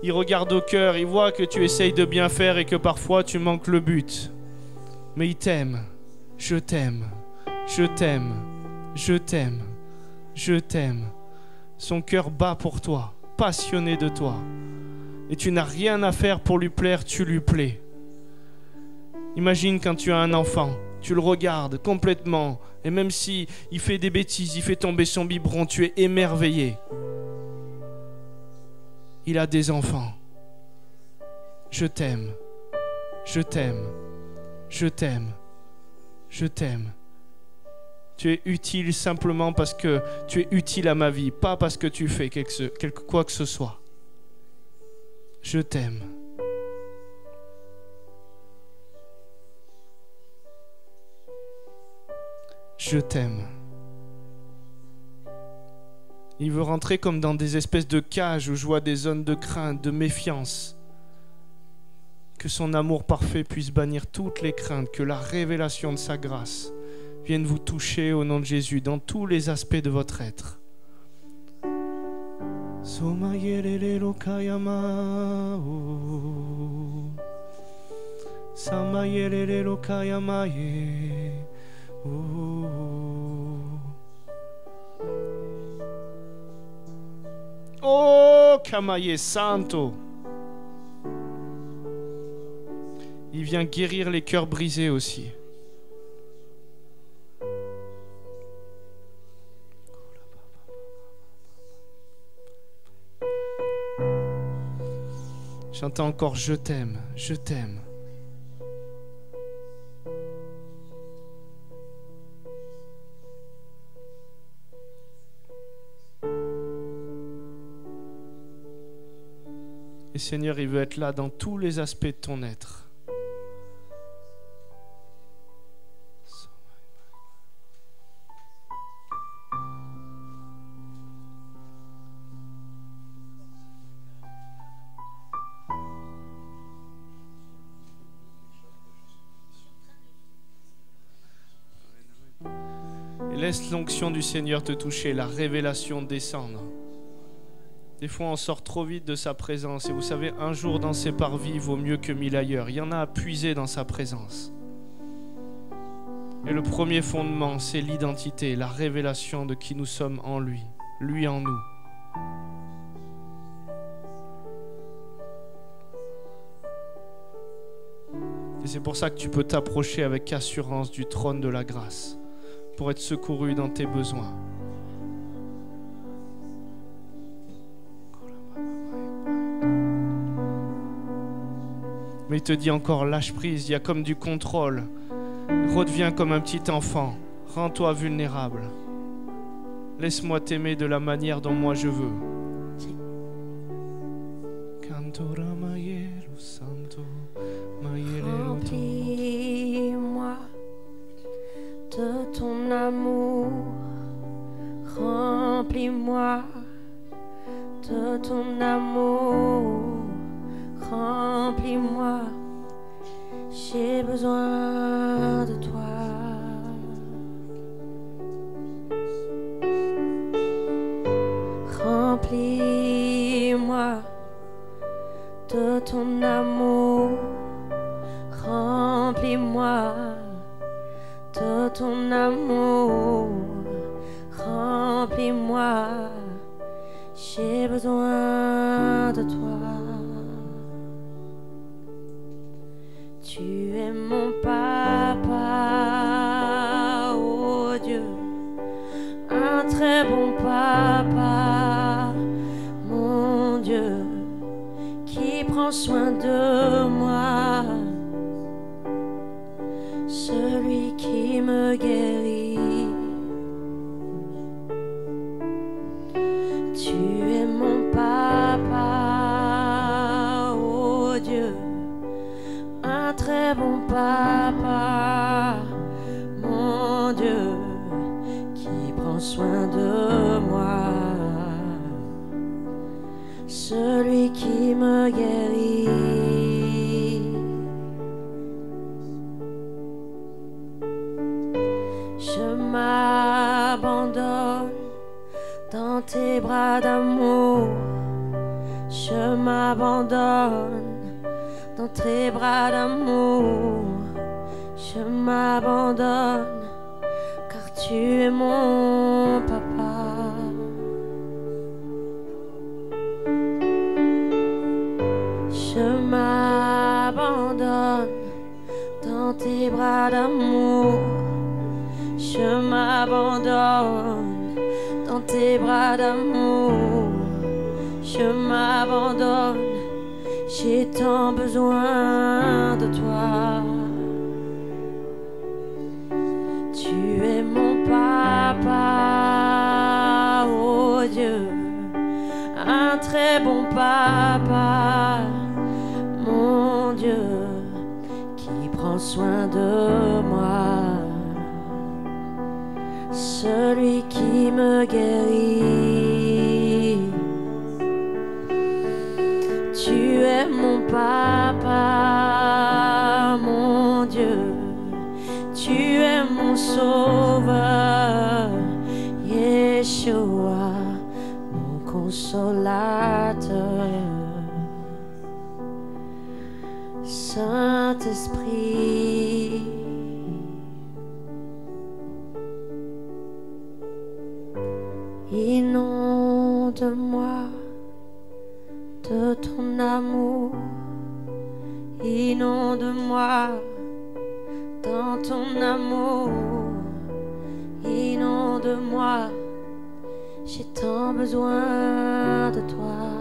Il regarde au cœur, il voit que tu essayes de bien faire et que parfois tu manques le but. Mais il t'aime. Je t'aime. Je t'aime. Je t'aime. Je t'aime. Son cœur bat pour toi, passionné de toi. Et tu n'as rien à faire pour lui plaire, tu lui plais. Imagine quand tu as un enfant, tu le regardes complètement, et même si il fait des bêtises, il fait tomber son biberon, tu es émerveillé. Il a des enfants. Je t'aime. Je t'aime. Je t'aime. Je t'aime. Tu es utile simplement parce que tu es utile à ma vie, pas parce que tu fais quoi que ce soit. Je t'aime. Je t'aime. Il veut rentrer comme dans des espèces de cages où je vois des zones de crainte, de méfiance. Que son amour parfait puisse bannir toutes les craintes, que la révélation de sa grâce vienne vous toucher au nom de Jésus dans tous les aspects de votre être. Oh, Kamaye Santo. Il vient guérir les cœurs brisés aussi. J'entends encore je t'aime, je t'aime. Et Seigneur, il veut être là dans tous les aspects de ton être. Et laisse l'onction du Seigneur te toucher, la révélation descendre. Des fois, on sort trop vite de sa présence. Et vous savez, un jour dans ses parvis vaut mieux que 1000 ailleurs. Il y en a à puiser dans sa présence. Et le premier fondement, c'est l'identité, la révélation de qui nous sommes en lui, lui en nous. Et c'est pour ça que tu peux t'approcher avec assurance du trône de la grâce, pour être secouru dans tes besoins. Mais il te dit encore, lâche prise, il y a comme du contrôle. Redeviens comme un petit enfant, rends-toi vulnérable. Laisse-moi t'aimer de la manière dont moi je veux. Remplis-moi de ton amour, remplis-moi de ton amour, remplis-moi, j'ai besoin de toi. Remplis-moi de ton amour, remplis-moi de ton amour, remplis-moi, j'ai besoin de toi. Tu es mon papa, oh Dieu, un très bon papa, mon Dieu, qui prend soin de moi, celui qui me guérit. Tu es mon papa, oh Dieu, un très bon papa, mon Dieu, qui prend soin de moi, celui qui me guérit. Je m'abandonne dans tes bras d'amour, je m'abandonne dans tes bras d'amour, je m'abandonne car tu es mon papa. Je m'abandonne dans tes bras d'amour, je m'abandonne dans tes bras d'amour, je m'abandonne, j'ai tant besoin de toi. Tu es mon papa, oh Dieu, un très bon papa, mon Dieu, qui prend soin de moi, celui qui me guérit. Tu es mon papa, mon Dieu, tu es mon sauveur, Yeshua, mon consolateur. Saint-Esprit, inonde-moi de ton amour, inonde-moi dans ton amour, inonde-moi, j'ai tant besoin de toi.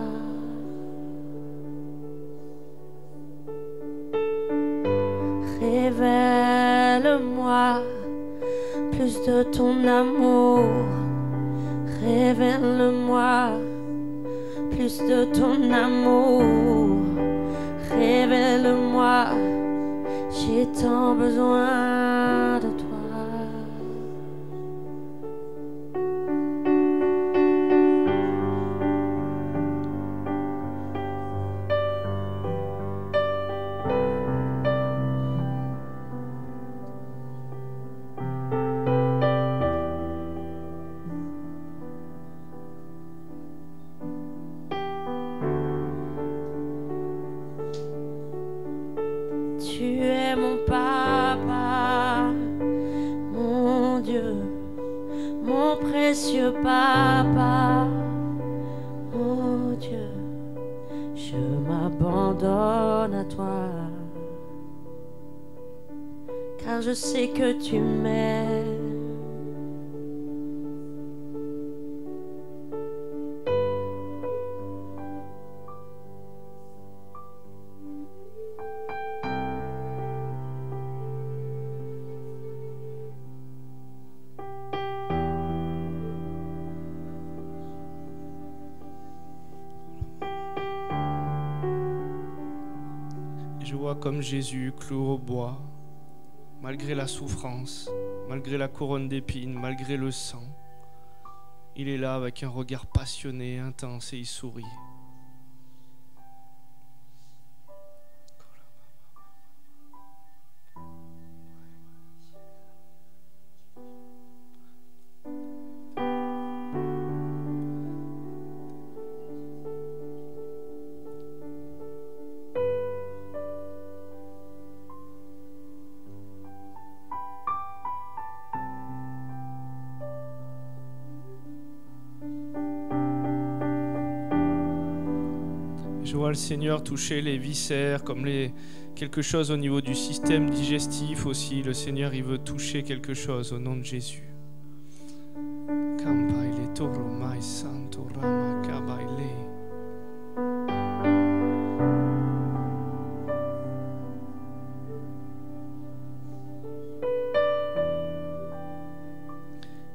Révèle-moi plus de ton amour, révèle-moi plus de ton amour, révèle-moi, j'ai tant besoin de toi. précieux papa. Oh Dieu, je m'abandonne à toi, car je sais que tu m'aimes. Je vois comme Jésus cloué au bois, malgré la souffrance, malgré la couronne d'épines, malgré le sang. Il est là avec un regard passionné, intense, et il sourit. Je vois le Seigneur toucher les viscères, comme quelque chose au niveau du système digestif aussi. Le Seigneur, il veut toucher quelque chose au nom de Jésus.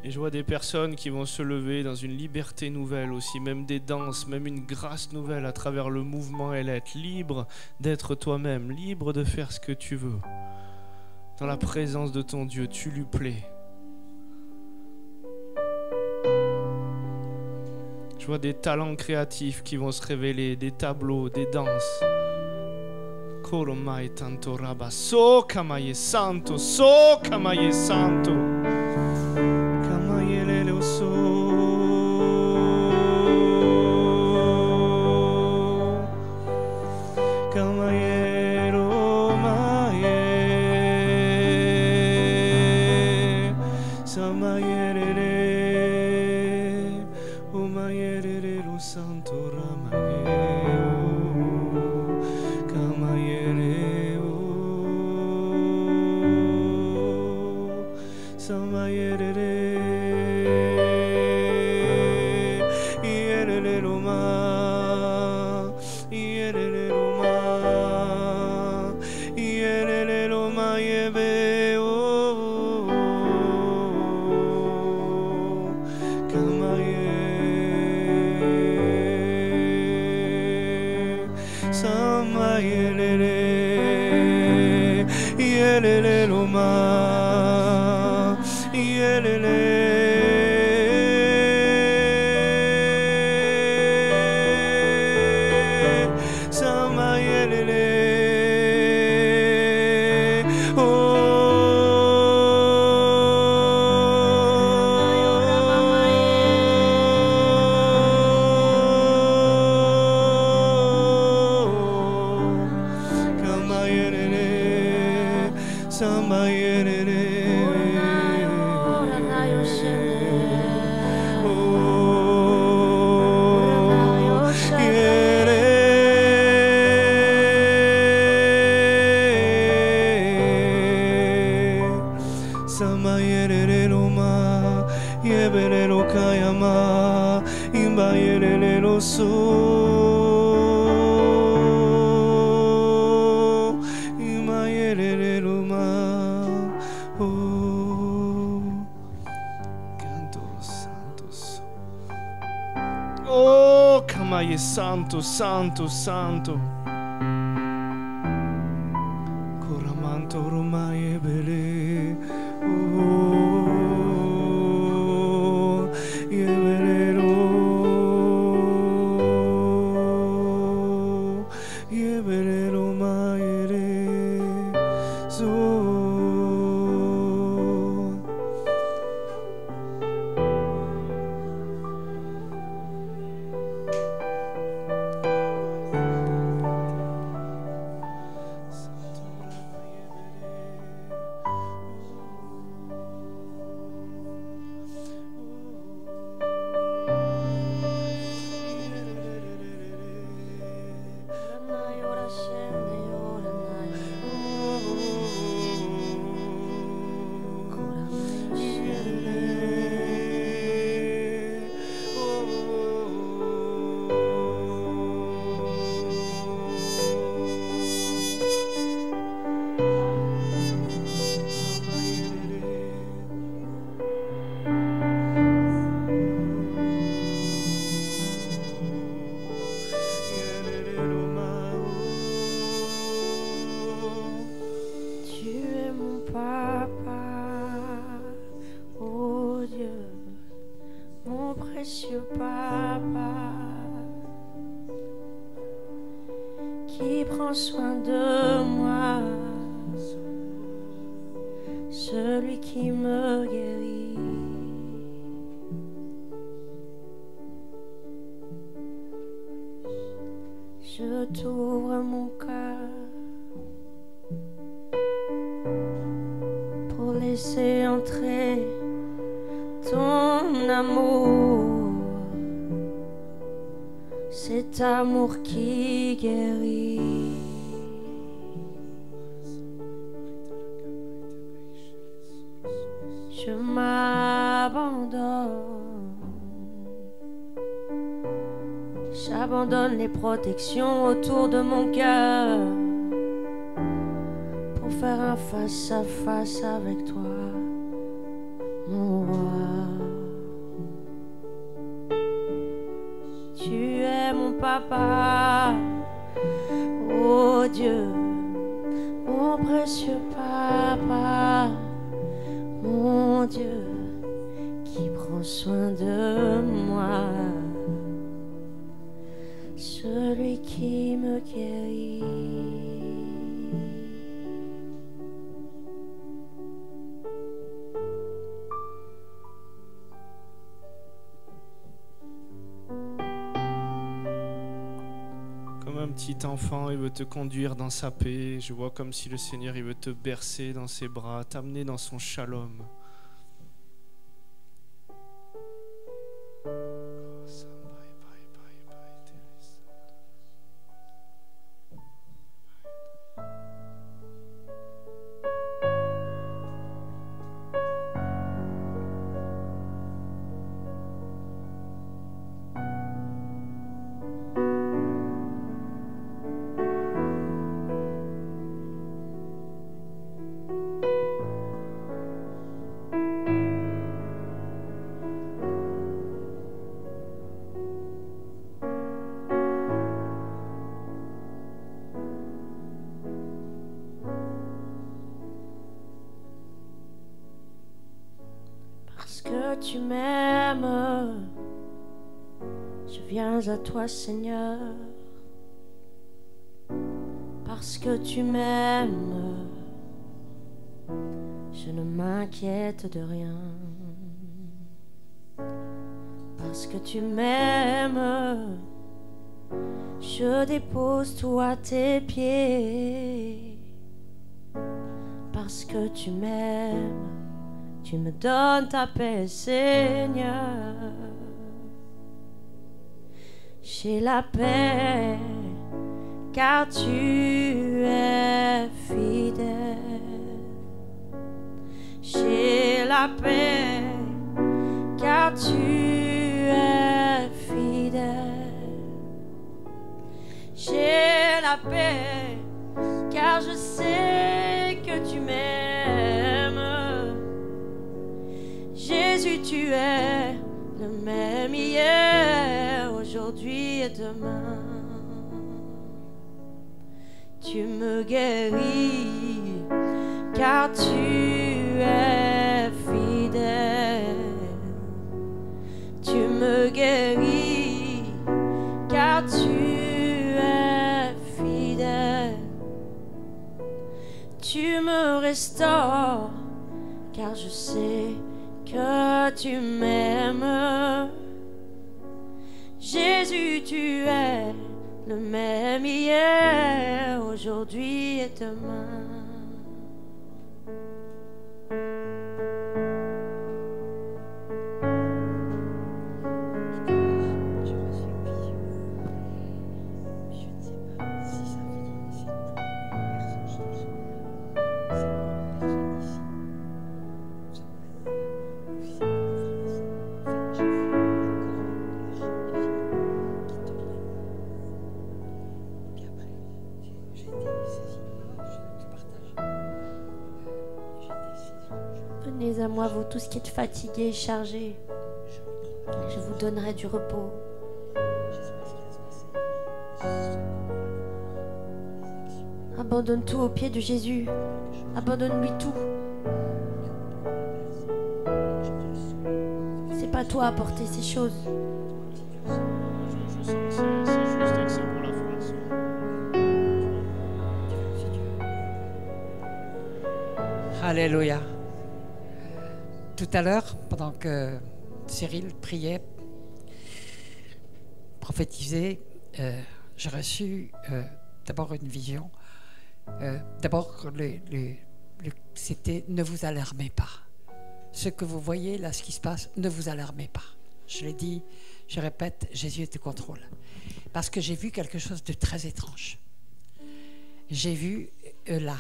Et je vois des personnes qui vont se lever dans une liberté nouvelle aussi, même des danses, même une grâce nouvelle à travers le mouvement et l'être libre d'être toi-même, libre de faire ce que tu veux. Dans la présence de ton Dieu, tu lui plais. Je vois des talents créatifs qui vont se révéler, des tableaux, des danses. Koromai tanto raba, so kamaye santo, so kamaye santo. Oh, Kamaye santo, santo, santo. Koramanto romaye bele. Oh, yebelero. Yebelero maere. So. qui prend soin de moi, celui qui me guérit. Je t'ouvre mon cœur pour laisser entrer ton amour, cet amour qui guérit. Je m'abandonne. J'abandonne les protections autour de mon cœur pour faire un face-à-face avec toi, mon roi. Tu es mon papa, oh Dieu, mon précieux papa, mon Dieu, qui prend soin de moi, celui qui me guérit. Comme un petit enfant, il veut te conduire dans sa paix. Je vois comme si le Seigneur, il veut te bercer dans ses bras, t'amener dans son shalom. Parce que tu m'aimes, je viens à toi, Seigneur. Parce que tu m'aimes, je ne m'inquiète de rien. Parce que tu m'aimes, je dépose tout à tes pieds. Parce que tu m'aimes, tu me donnes ta paix, Seigneur. J'ai la paix, car tu es fidèle. J'ai la paix, car tu es fidèle. J'ai la paix, car je sais que tu m'aimes. Jésus, tu es le même hier, aujourd'hui et demain. Tu me guéris, car tu es fidèle. Tu me guéris, car tu es fidèle. Tu me restaures, car je sais que tu m'aimes. Jésus, tu es le même hier, aujourd'hui et demain. Venez à moi, vous tous qui êtes fatigués et chargés. Je vous donnerai du repos. Abandonne tout aux pieds de Jésus. Abandonne-lui tout. C'est pas toi à porter ces choses. Je sens que c'est juste accès pour la France. Alléluia. Tout à l'heure, pendant que Cyril priait, prophétisait, j'ai reçu d'abord une vision. D'abord, c'était « Ne vous alarmez pas ». Ce que vous voyez, là, ce qui se passe, ne vous alarmez pas. Je l'ai dit, je répète, Jésus est au contrôle. Parce que j'ai vu quelque chose de très étrange. J'ai vu la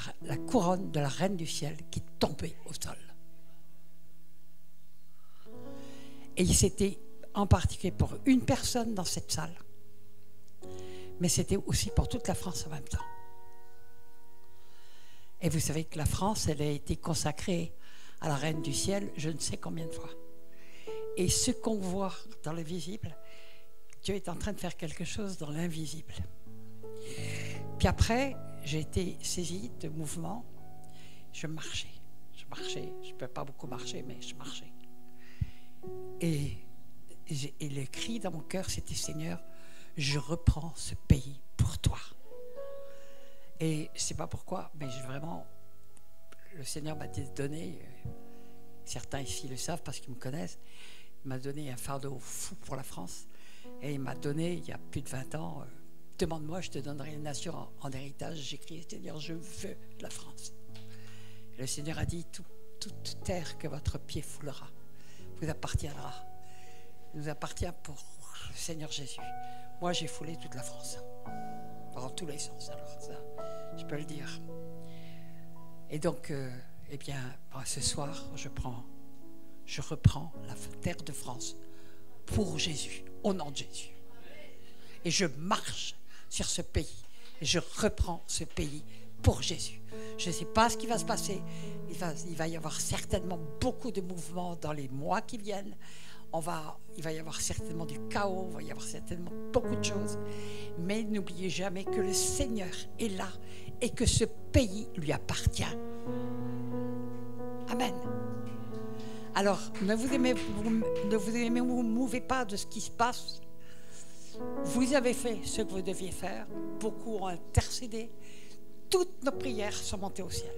couronne de la Reine du Ciel qui tombait au sol. Et c'était en particulier pour une personne dans cette salle, mais c'était aussi pour toute la France en même temps. Et vous savez que la France, elle a été consacrée à la Reine du Ciel je ne sais combien de fois. Et ce qu'on voit dans le visible, Dieu est en train de faire quelque chose dans l'invisible. Puis après, j'ai été saisie de mouvements. Je marchais. Je ne peux pas beaucoup marcher, mais je marchais. Et le cri dans mon cœur, c'était « Seigneur, je reprends ce pays pour toi ». Et je ne sais pas pourquoi, mais vraiment, le Seigneur m'a donné, certains ici le savent parce qu'ils me connaissent, il m'a donné un fardeau fou pour la France. Et il m'a donné, il y a plus de 20 ans, demande-moi, je te donnerai une nation en héritage. J'ai crié, Seigneur, je veux la France. Et le Seigneur a dit, toute terre que votre pied foulera vous appartiendra. Il nous appartient pour le Seigneur Jésus. Moi, j'ai foulé toute la France. Dans tous les sens, alors ça, je peux le dire. Et donc, eh bien, ce soir, je reprends la terre de France pour Jésus, au nom de Jésus. Et je marche sur ce pays. Et je reprends ce pays pour Jésus. Je ne sais pas ce qui va se passer. Il va y avoir certainement beaucoup de mouvements dans les mois qui viennent. Il va y avoir certainement du chaos, il va y avoir certainement beaucoup de choses. Mais n'oubliez jamais que le Seigneur est là et que ce pays lui appartient. Amen. Alors, ne vous mouvez pas de ce qui se passe. Vous avez fait ce que vous deviez faire. Beaucoup ont intercédé. Toutes nos prières sont montées au ciel.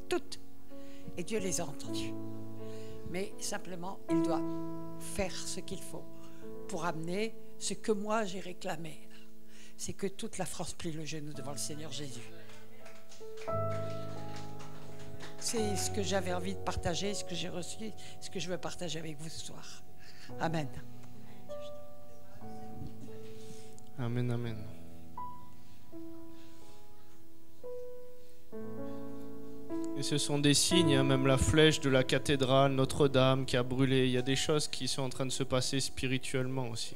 Toutes. Et Dieu les a entendues. Mais simplement, il doit faire ce qu'il faut pour amener ce que moi j'ai réclamé. C'est que toute la France plie le genou devant le Seigneur Jésus. C'est ce que j'avais envie de partager, ce que j'ai reçu, ce que je veux partager avec vous ce soir. Amen. Amen, amen. Et ce sont des signes, hein, même la flèche de la cathédrale Notre-Dame qui a brûlé. Il y a des choses qui sont en train de se passer spirituellement aussi.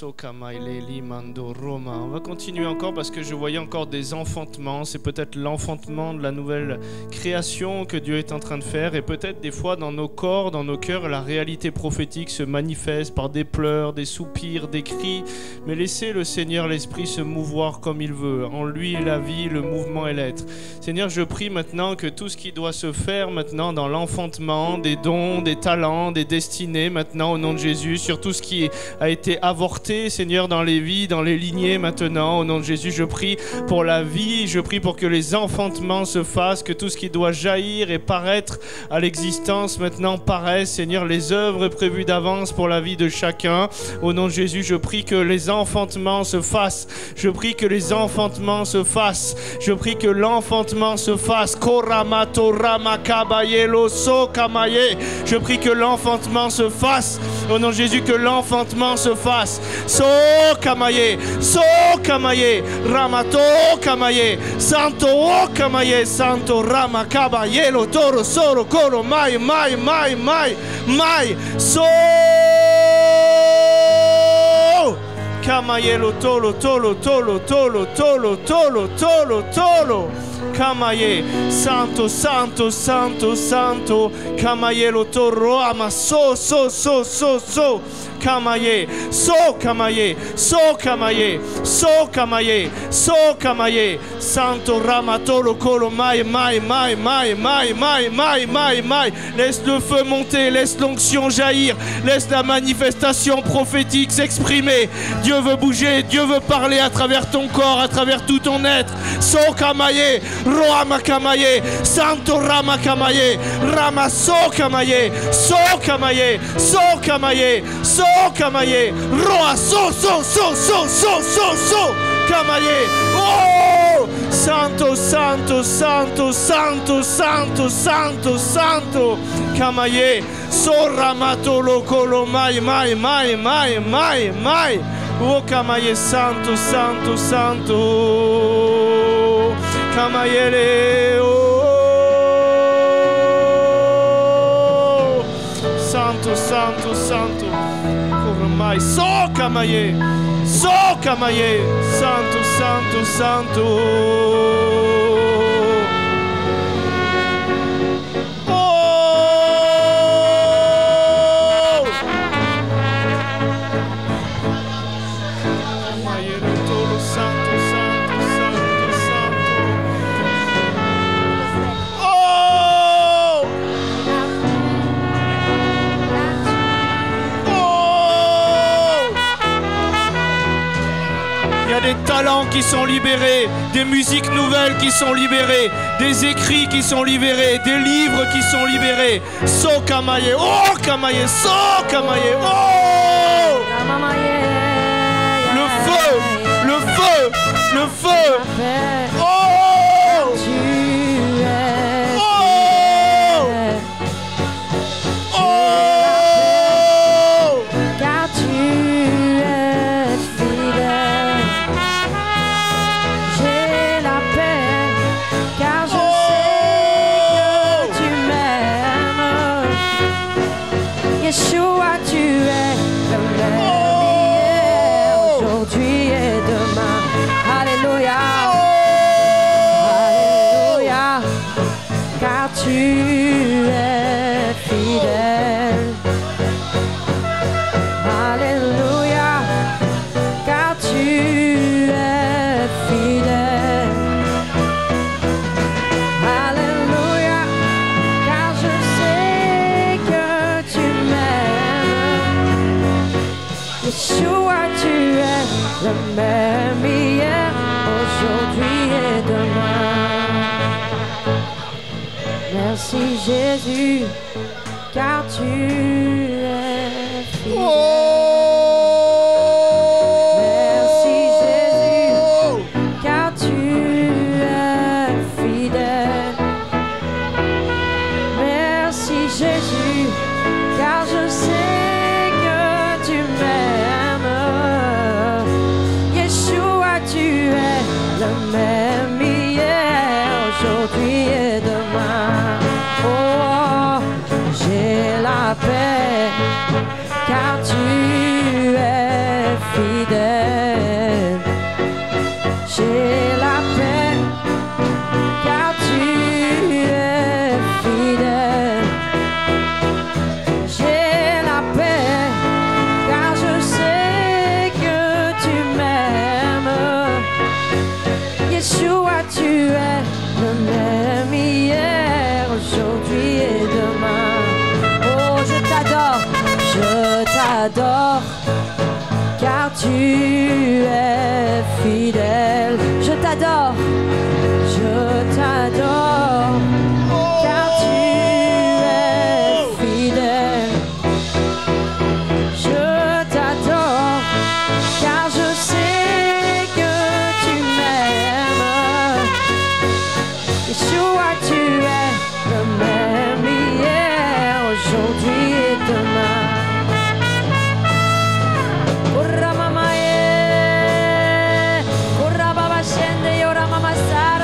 On va continuer encore parce que je voyais encore des enfantements. C'est peut-être l'enfantement de la nouvelle création que Dieu est en train de faire. Et peut-être des fois dans nos corps, dans nos cœurs, la réalité prophétique se manifeste par des pleurs, des soupirs, des cris. Mais laissez le Seigneur, l'Esprit se mouvoir comme il veut. En lui est la vie, le mouvement et l'être. Seigneur, je prie maintenant que tout ce qui doit se faire maintenant dans l'enfantement, des dons, des talents, des destinées, maintenant au nom de Jésus, sur tout ce qui a été avorté, Seigneur, dans les vies, dans les lignées maintenant, au nom de Jésus, je prie pour la vie, je prie pour que les enfantements se fassent, que tout ce qui doit jaillir et paraître à l'existence maintenant paraisse, Seigneur, les œuvres prévues d'avance pour la vie de chacun, au nom de Jésus, je prie que les enfantements se fassent, je prie que les enfantements se fassent, je prie que l'enfantement se fasse, je prie que l'enfantement se fasse, au nom de Jésus, que l'enfantement se fasse. So kamaye, ramato kamaye, santo rama kabaye lo toro soro koro mai, so kamaye lo tolo. Kamaye, santo, kamaye lo toro ama so, kamaye, santo ramatolo kolo mai, laisse le feu monter, laisse l'onction jaillir, laisse la manifestation prophétique s'exprimer. Dieu veut bouger, Dieu veut parler à travers ton corps, à travers tout ton être. So kamaye, Roama Kamaye, Santo Rama Kamaye, Rama So Kamaye, So Kamaye, So Kamaye, So Kamaye, Roa So Kamaye. Oh, Santo, Santo, Santo, Santo, Santo, Santo, Santo, Kamaye, So Ramato Lokolo Mai, Mai, Mai, Mai, Mai, Mai. Oh, Kamaye, Santo, Santo, Santo, Kamaye, oh, Santo, Santo, Santo, Koromai, So Kamaye, So Kamaye, Santo, Santo, Santo. Des talents qui sont libérés, des musiques nouvelles qui sont libérées, des écrits qui sont libérés, des livres qui sont libérés. So Kamaye, oh Kamaye, So Kamaye, oh! Le feu, le feu, le feu, oh! Yeshua, tu es le même hier, aujourd'hui et demain. Alléluia, Alléluia, car tu es fidèle. Alléluia, car tu es fidèle. Alléluia, car je sais que tu Yeshua, tu es le même hier, aujourd'hui et demain. Merci Jésus, car tu es fidèle. Merci Jésus, car tu es fidèle. Merci Jésus, car je sais le même hier, aujourd'hui et demain. Oh, j'ai la paix, car tu es fidèle. J'ai la paix, car tu es fidèle. J'ai la paix, car je sais que tu m'aimes. Yeshua, tu es le même hier, aujourd'hui et demain. Oh, je t'adore, car tu es fidèle. Je t'adore, car tu es fidèle. Je t'adore, car je sais que tu m'aimes. Yeshua, tu es le même hier, aujourd'hui et demain. Ora mama ye, ora baba shende, ora mama sa.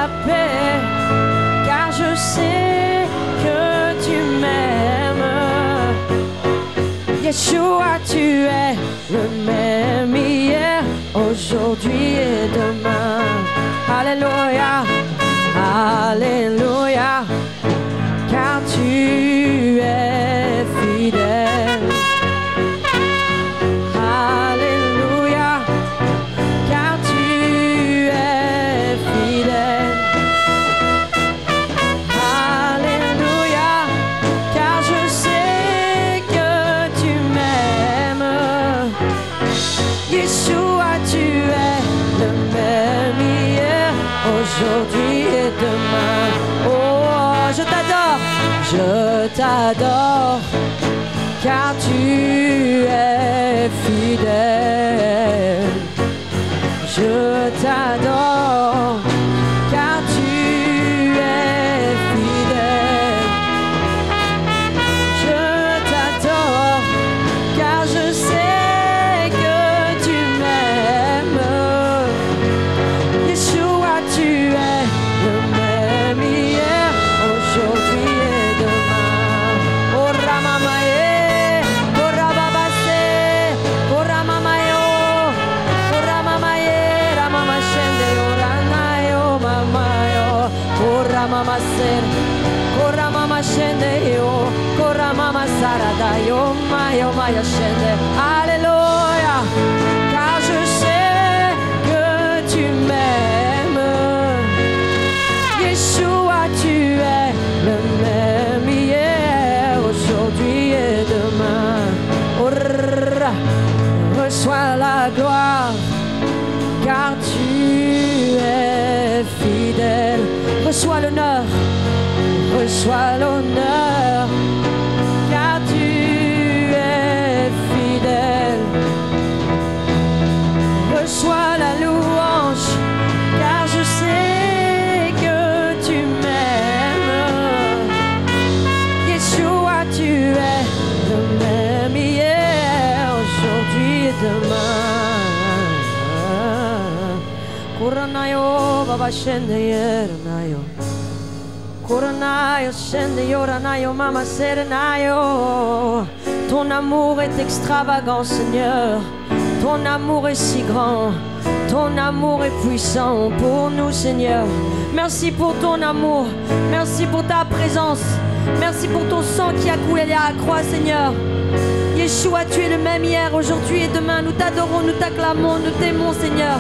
la paix, car je sais que tu m'aimes. Yeshua, tu es le même hier, aujourd'hui et demain. Alléluia, Alléluia, car tu es fidèle. Alléluia, car tu es fidèle. Alléluia, car je sais que tu m'aimes. Yeshua, tu es le même hier, aujourd'hui et demain. Oh, je t'adore, car tu es fidèle. Je t'adore, car tu es fidèle. Je t'adore, car je sais que tu m'aimes. Yeshua, tu es le même hier, aujourd'hui et demain. Oh Ramamaye, oh Rababase, oh Ramamayo, oh Ramamaye, Ramamashende, oh Ranayo, Mamayo, oh Ramamaser, oh Ramamashende, oh Ramamasaradayo, Mayo, Maya Shende. Alléluia, car je sais que tu m'aimes. Yeshua, tu es le même hier, aujourd'hui et demain. Oh, reçois la gloire, car tu es fidèle. Reçois l'honneur, car tu es fidèle. Reçois la louange, car je sais que tu m'aimes. Yeshua, tu es le même hier, aujourd'hui et demain. Kuranayo, Baba Shende Yeranayo. Kuranayo, Shende Yoranayo, Mama Serenayo. Ton amour est extravagant, Seigneur. Ton amour est si grand. Ton amour est puissant pour nous, Seigneur. Merci pour ton amour. Merci pour ta présence. Merci pour ton sang qui a coulé à la croix, Seigneur. Yeshua, tu es le même hier, aujourd'hui et demain. Nous t'adorons, nous t'acclamons, nous t'aimons, Seigneur.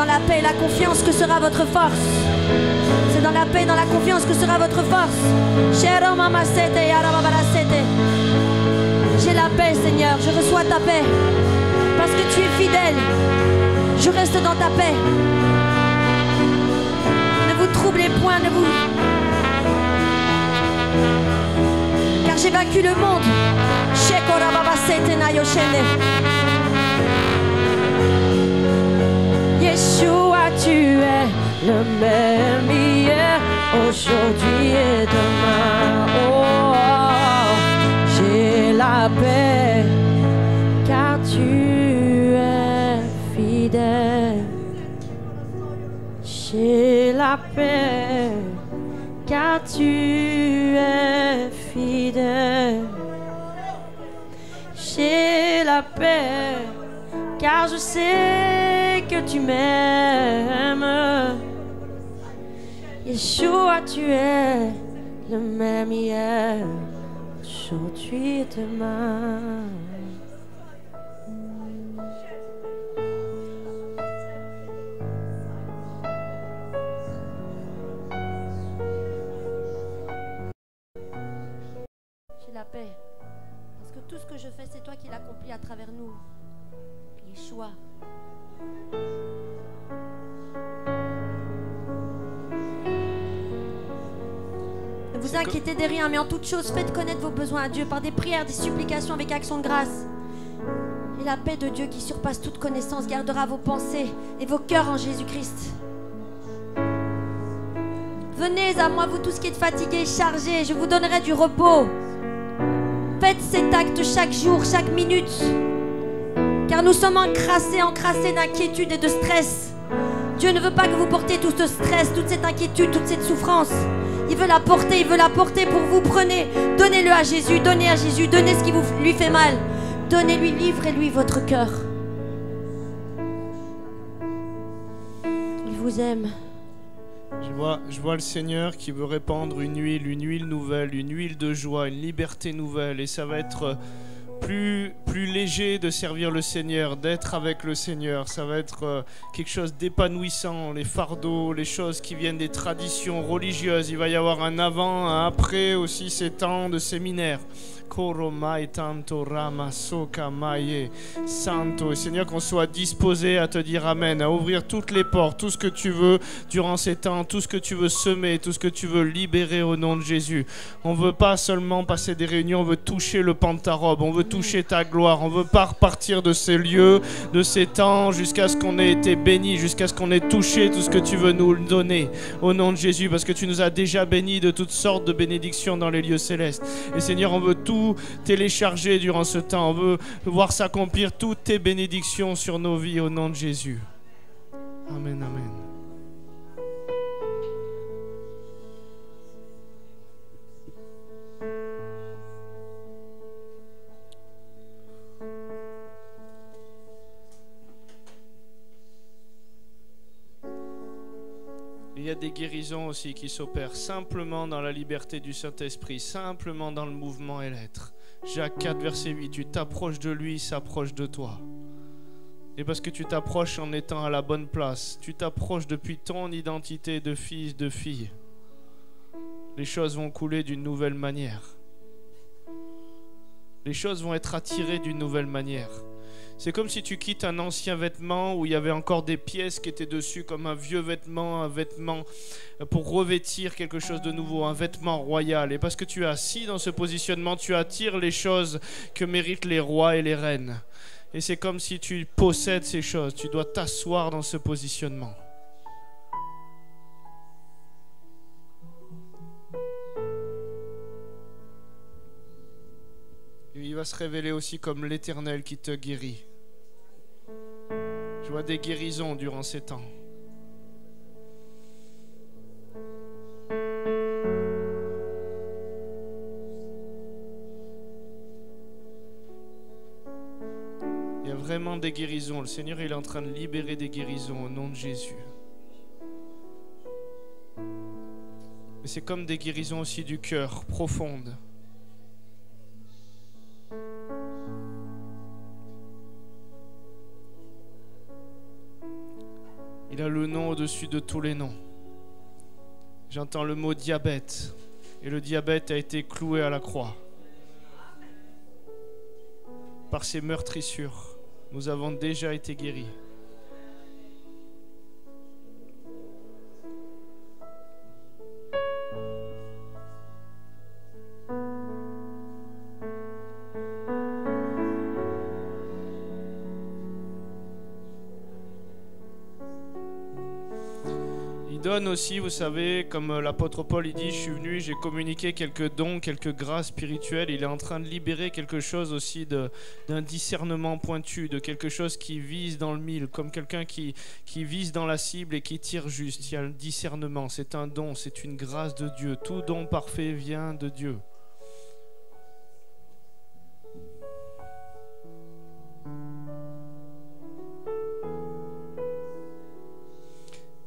La paix et la confiance que sera votre force. C'est dans la paix et dans la confiance que sera votre force. J'ai la paix, Seigneur, je reçois ta paix. Parce que tu es fidèle, je reste dans ta paix. Ne vous troublez point, ne vous... Car j'ai vaincu le monde. Yeshua, tu es le même hier, aujourd'hui et demain. Oh, j'ai la paix, car tu es fidèle. J'ai la paix, car tu es fidèle. J'ai la paix, car je sais que tu m'aimes. Yeshua, tu es le même hier, aujourd'hui et demain. J'ai la paix, parce que tout ce que je fais, c'est toi qui l'accomplis à travers nous. Yeshua. Vous inquiétez de rien, mais en toute chose, faites connaître vos besoins à Dieu par des prières, des supplications avec action de grâce. Et la paix de Dieu qui surpasse toute connaissance gardera vos pensées et vos cœurs en Jésus-Christ. Venez à moi, vous tous qui êtes fatigués et chargés, je vous donnerai du repos. Faites cet acte chaque jour, chaque minute. Car nous sommes encrassés d'inquiétude et de stress. Dieu ne veut pas que vous portiez tout ce stress, toute cette inquiétude, toute cette souffrance. Il veut la porter pour vous. Prenez, donnez-le à Jésus, donnez ce qui lui fait mal. Donnez-lui, livrez-lui votre cœur. Il vous aime. Je vois le Seigneur qui veut répandre une huile nouvelle, une huile de joie, une liberté nouvelle. Et ça va être plus léger de servir le Seigneur, d'être avec le Seigneur. Ça va être quelque chose d'épanouissant. Les fardeaux, les choses qui viennent des traditions religieuses. Il va y avoir un avant, un après aussi ces temps de séminaire. Santo. Et Seigneur, qu'on soit disposé à te dire Amen, à ouvrir toutes les portes, tout ce que tu veux durant ces temps, tout ce que tu veux semer, tout ce que tu veux libérer au nom de Jésus. On ne veut pas seulement passer des réunions, on veut toucher le pan de ta robe, on veut toucher ta gloire, on ne veut pas repartir de ces lieux, de ces temps, jusqu'à ce qu'on ait été bénis, jusqu'à ce qu'on ait touché tout ce que tu veux nous donner au nom de Jésus, parce que tu nous as déjà bénis de toutes sortes de bénédictions dans les lieux célestes. Et Seigneur, on veut tout télécharger durant ce temps. On veut voir s'accomplir toutes tes bénédictions sur nos vies au nom de Jésus. Amen, amen. Il y a des guérisons aussi qui s'opèrent simplement dans la liberté du Saint-Esprit, simplement dans le mouvement et l'être. Jacques 4, verset 8, tu t'approches de lui, il s'approche de toi. Et parce que tu t'approches en étant à la bonne place, tu t'approches depuis ton identité de fils, de fille, les choses vont couler d'une nouvelle manière. Les choses vont être attirées d'une nouvelle manière. C'est comme si tu quittes un ancien vêtement où il y avait encore des pièces qui étaient dessus, comme un vieux vêtement, un vêtement pour revêtir quelque chose de nouveau, un vêtement royal. Et parce que tu es assis dans ce positionnement, tu attires les choses que méritent les rois et les reines. Et c'est comme si tu possèdes ces choses, tu dois t'asseoir dans ce positionnement. Il va se révéler aussi comme l'Éternel qui te guérit. Je vois des guérisons durant ces temps. Il y a vraiment des guérisons. Le Seigneur, il est en train de libérer des guérisons au nom de Jésus. Mais c'est comme des guérisons aussi du cœur, profondes. Il a le nom au-dessus de tous les noms. J'entends le mot diabète. Et le diabète a été cloué à la croix. Par ses meurtrissures, nous avons déjà été guéris. Donne aussi, vous savez, comme l'apôtre Paul il dit, je suis venu, j'ai communiqué quelques dons, quelques grâces spirituelles. Il est en train de libérer quelque chose aussi d'un discernement pointu, de quelque chose qui vise dans le mille, comme quelqu'un qui vise dans la cible et qui tire juste. Il y a le discernement, c'est un don, c'est une grâce de Dieu. Tout don parfait vient de Dieu.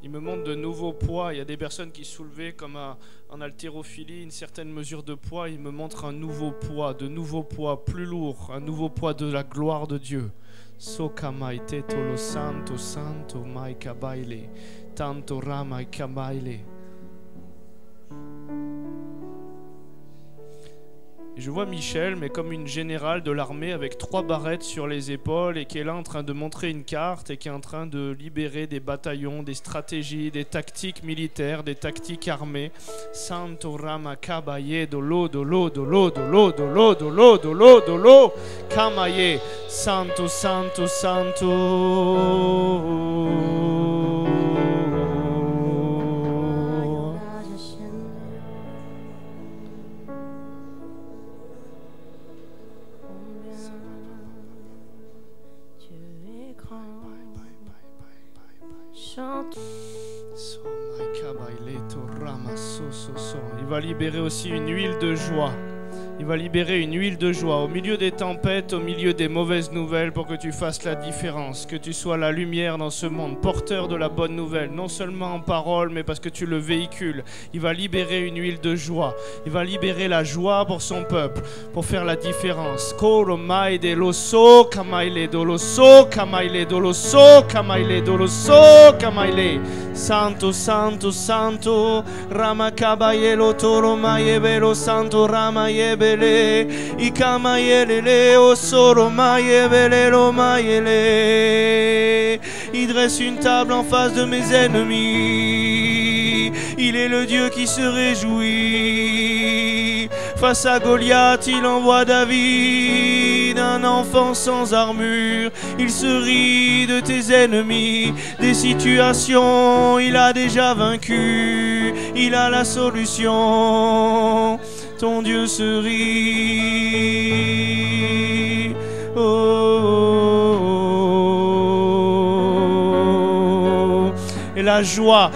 Il me montre de nouveaux poids. Il y a des personnes qui soulevaient comme en haltérophilie une certaine mesure de poids. Il me montre un nouveau poids, de nouveaux poids plus lourds, un nouveau poids de la gloire de Dieu. Sokamai tetolo santo santo mai kabaile, tanto ramai kabaile. Et je vois Michel, mais comme une générale de l'armée avec 3 barrettes sur les épaules et qui est là en train de montrer une carte et qui est en train de libérer des bataillons, des stratégies, des tactiques militaires, des tactiques armées. Santo Rama Kabaye Dolo Dolo Dolo Dolo Dolo Dolo Dolo Dolo Kamaye Santo Santo Santo. Il va libérer aussi une huile de joie. Il va libérer une huile de joie au milieu des tempêtes, au milieu des mauvaises nouvelles pour que tu fasses la différence, que tu sois la lumière dans ce monde, porteur de la bonne nouvelle, non seulement en parole, mais parce que tu le véhicules. Il va libérer une huile de joie. Il va libérer la joie pour son peuple, pour faire la différence. Koro maide loso kamaile doloso kamaile doloso kamaile doloso kamaile. Santo santo santo Rama kabayelo toro maebelo santo Rama yebe Ikama yelele osoro maïebele lo maïele. Il dresse une table en face de mes ennemis. Il est le Dieu qui se réjouit. Face à Goliath, il envoie David, un enfant sans armure. Il se rit de tes ennemis, des situations. Il a déjà vaincu. Il a la solution. Ton Dieu se rit. Oh, oh, oh. Et la joie.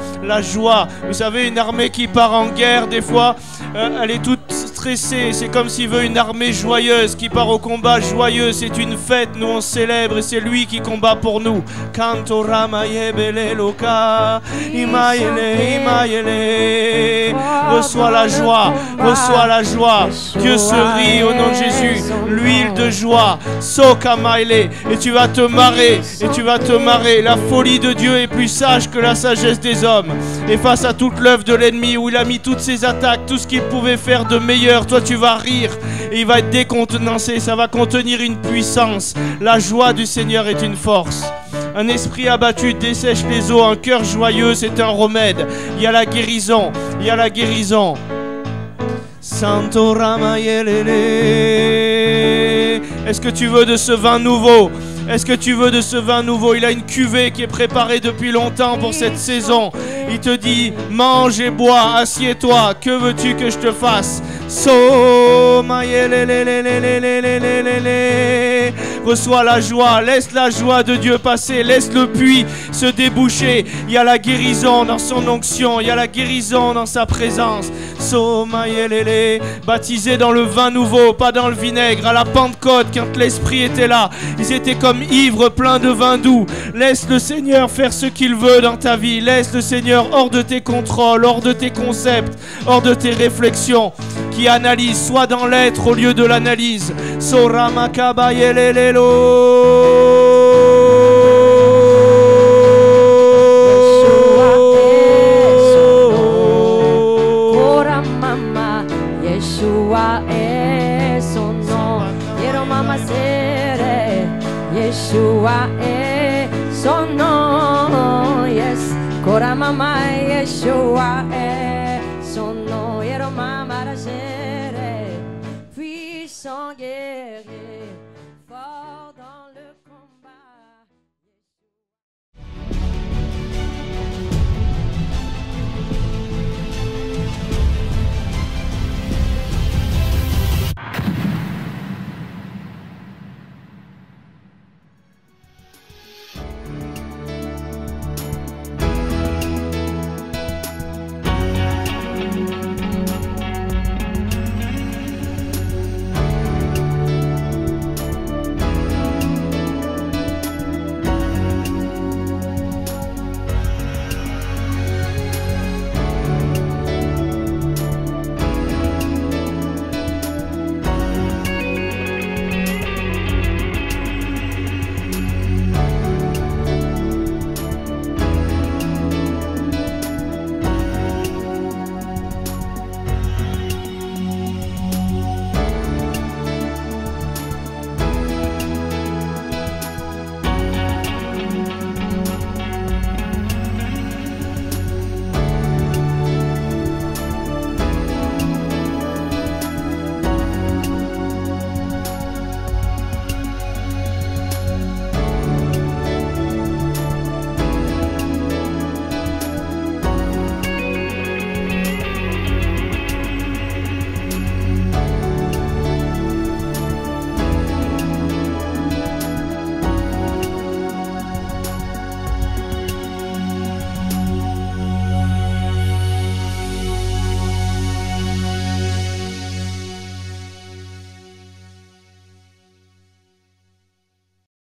Vous savez, une armée qui part en guerre, des fois, elle est toute stressée. C'est comme s'il veut une armée joyeuse qui part au combat joyeux. C'est une fête, nous on célèbre et c'est lui qui combat pour nous. Canto ramayebele loka, imayele, imayele. Reçois la joie, reçois la joie. Dieu se rit au nom de Jésus. L'huile de joie, soka maile. Et tu vas te marrer, et tu vas te marrer. La folie de Dieu est plus sage que la sagesse des hommes. Et face à toute l'œuvre de l'ennemi où il a mis toutes ses attaques, tout ce qu'il pouvait faire de meilleur, toi tu vas rire et il va être décontenancé. Ça va contenir une puissance. La joie du Seigneur est une force. Un esprit abattu dessèche les eaux, un cœur joyeux c'est un remède. Il y a la guérison, il y a la guérison. Santo Ramayelele. Est-ce que tu veux de ce vin nouveau? Est-ce que tu veux de ce vin nouveau? Il a une cuvée qui est préparée depuis longtemps pour cette saison. Il te dit, mange et bois, assieds-toi. Que veux-tu que je te fasse? Reçois la joie, laisse la joie de Dieu passer, laisse le puits se déboucher. Il y a la guérison dans son onction, il y a la guérison dans sa présence. Baptisés dans le vin nouveau, pas dans le vinaigre. À la Pentecôte, quand l'Esprit était là, ils étaient comme ivres, pleins de vin doux. Laisse le Seigneur faire ce qu'il veut dans ta vie. Laisse le Seigneur hors de tes contrôles, hors de tes concepts, hors de tes réflexions. Qui analyse, soit dans l'être au lieu de l'analyse. Sorama kabayelelelo. Yeshua est son nom. Yeromama sere. Yeshua est son nom. Yes. Koramama Yeshua est son nom. Yeromama sere. Puissant guerrier.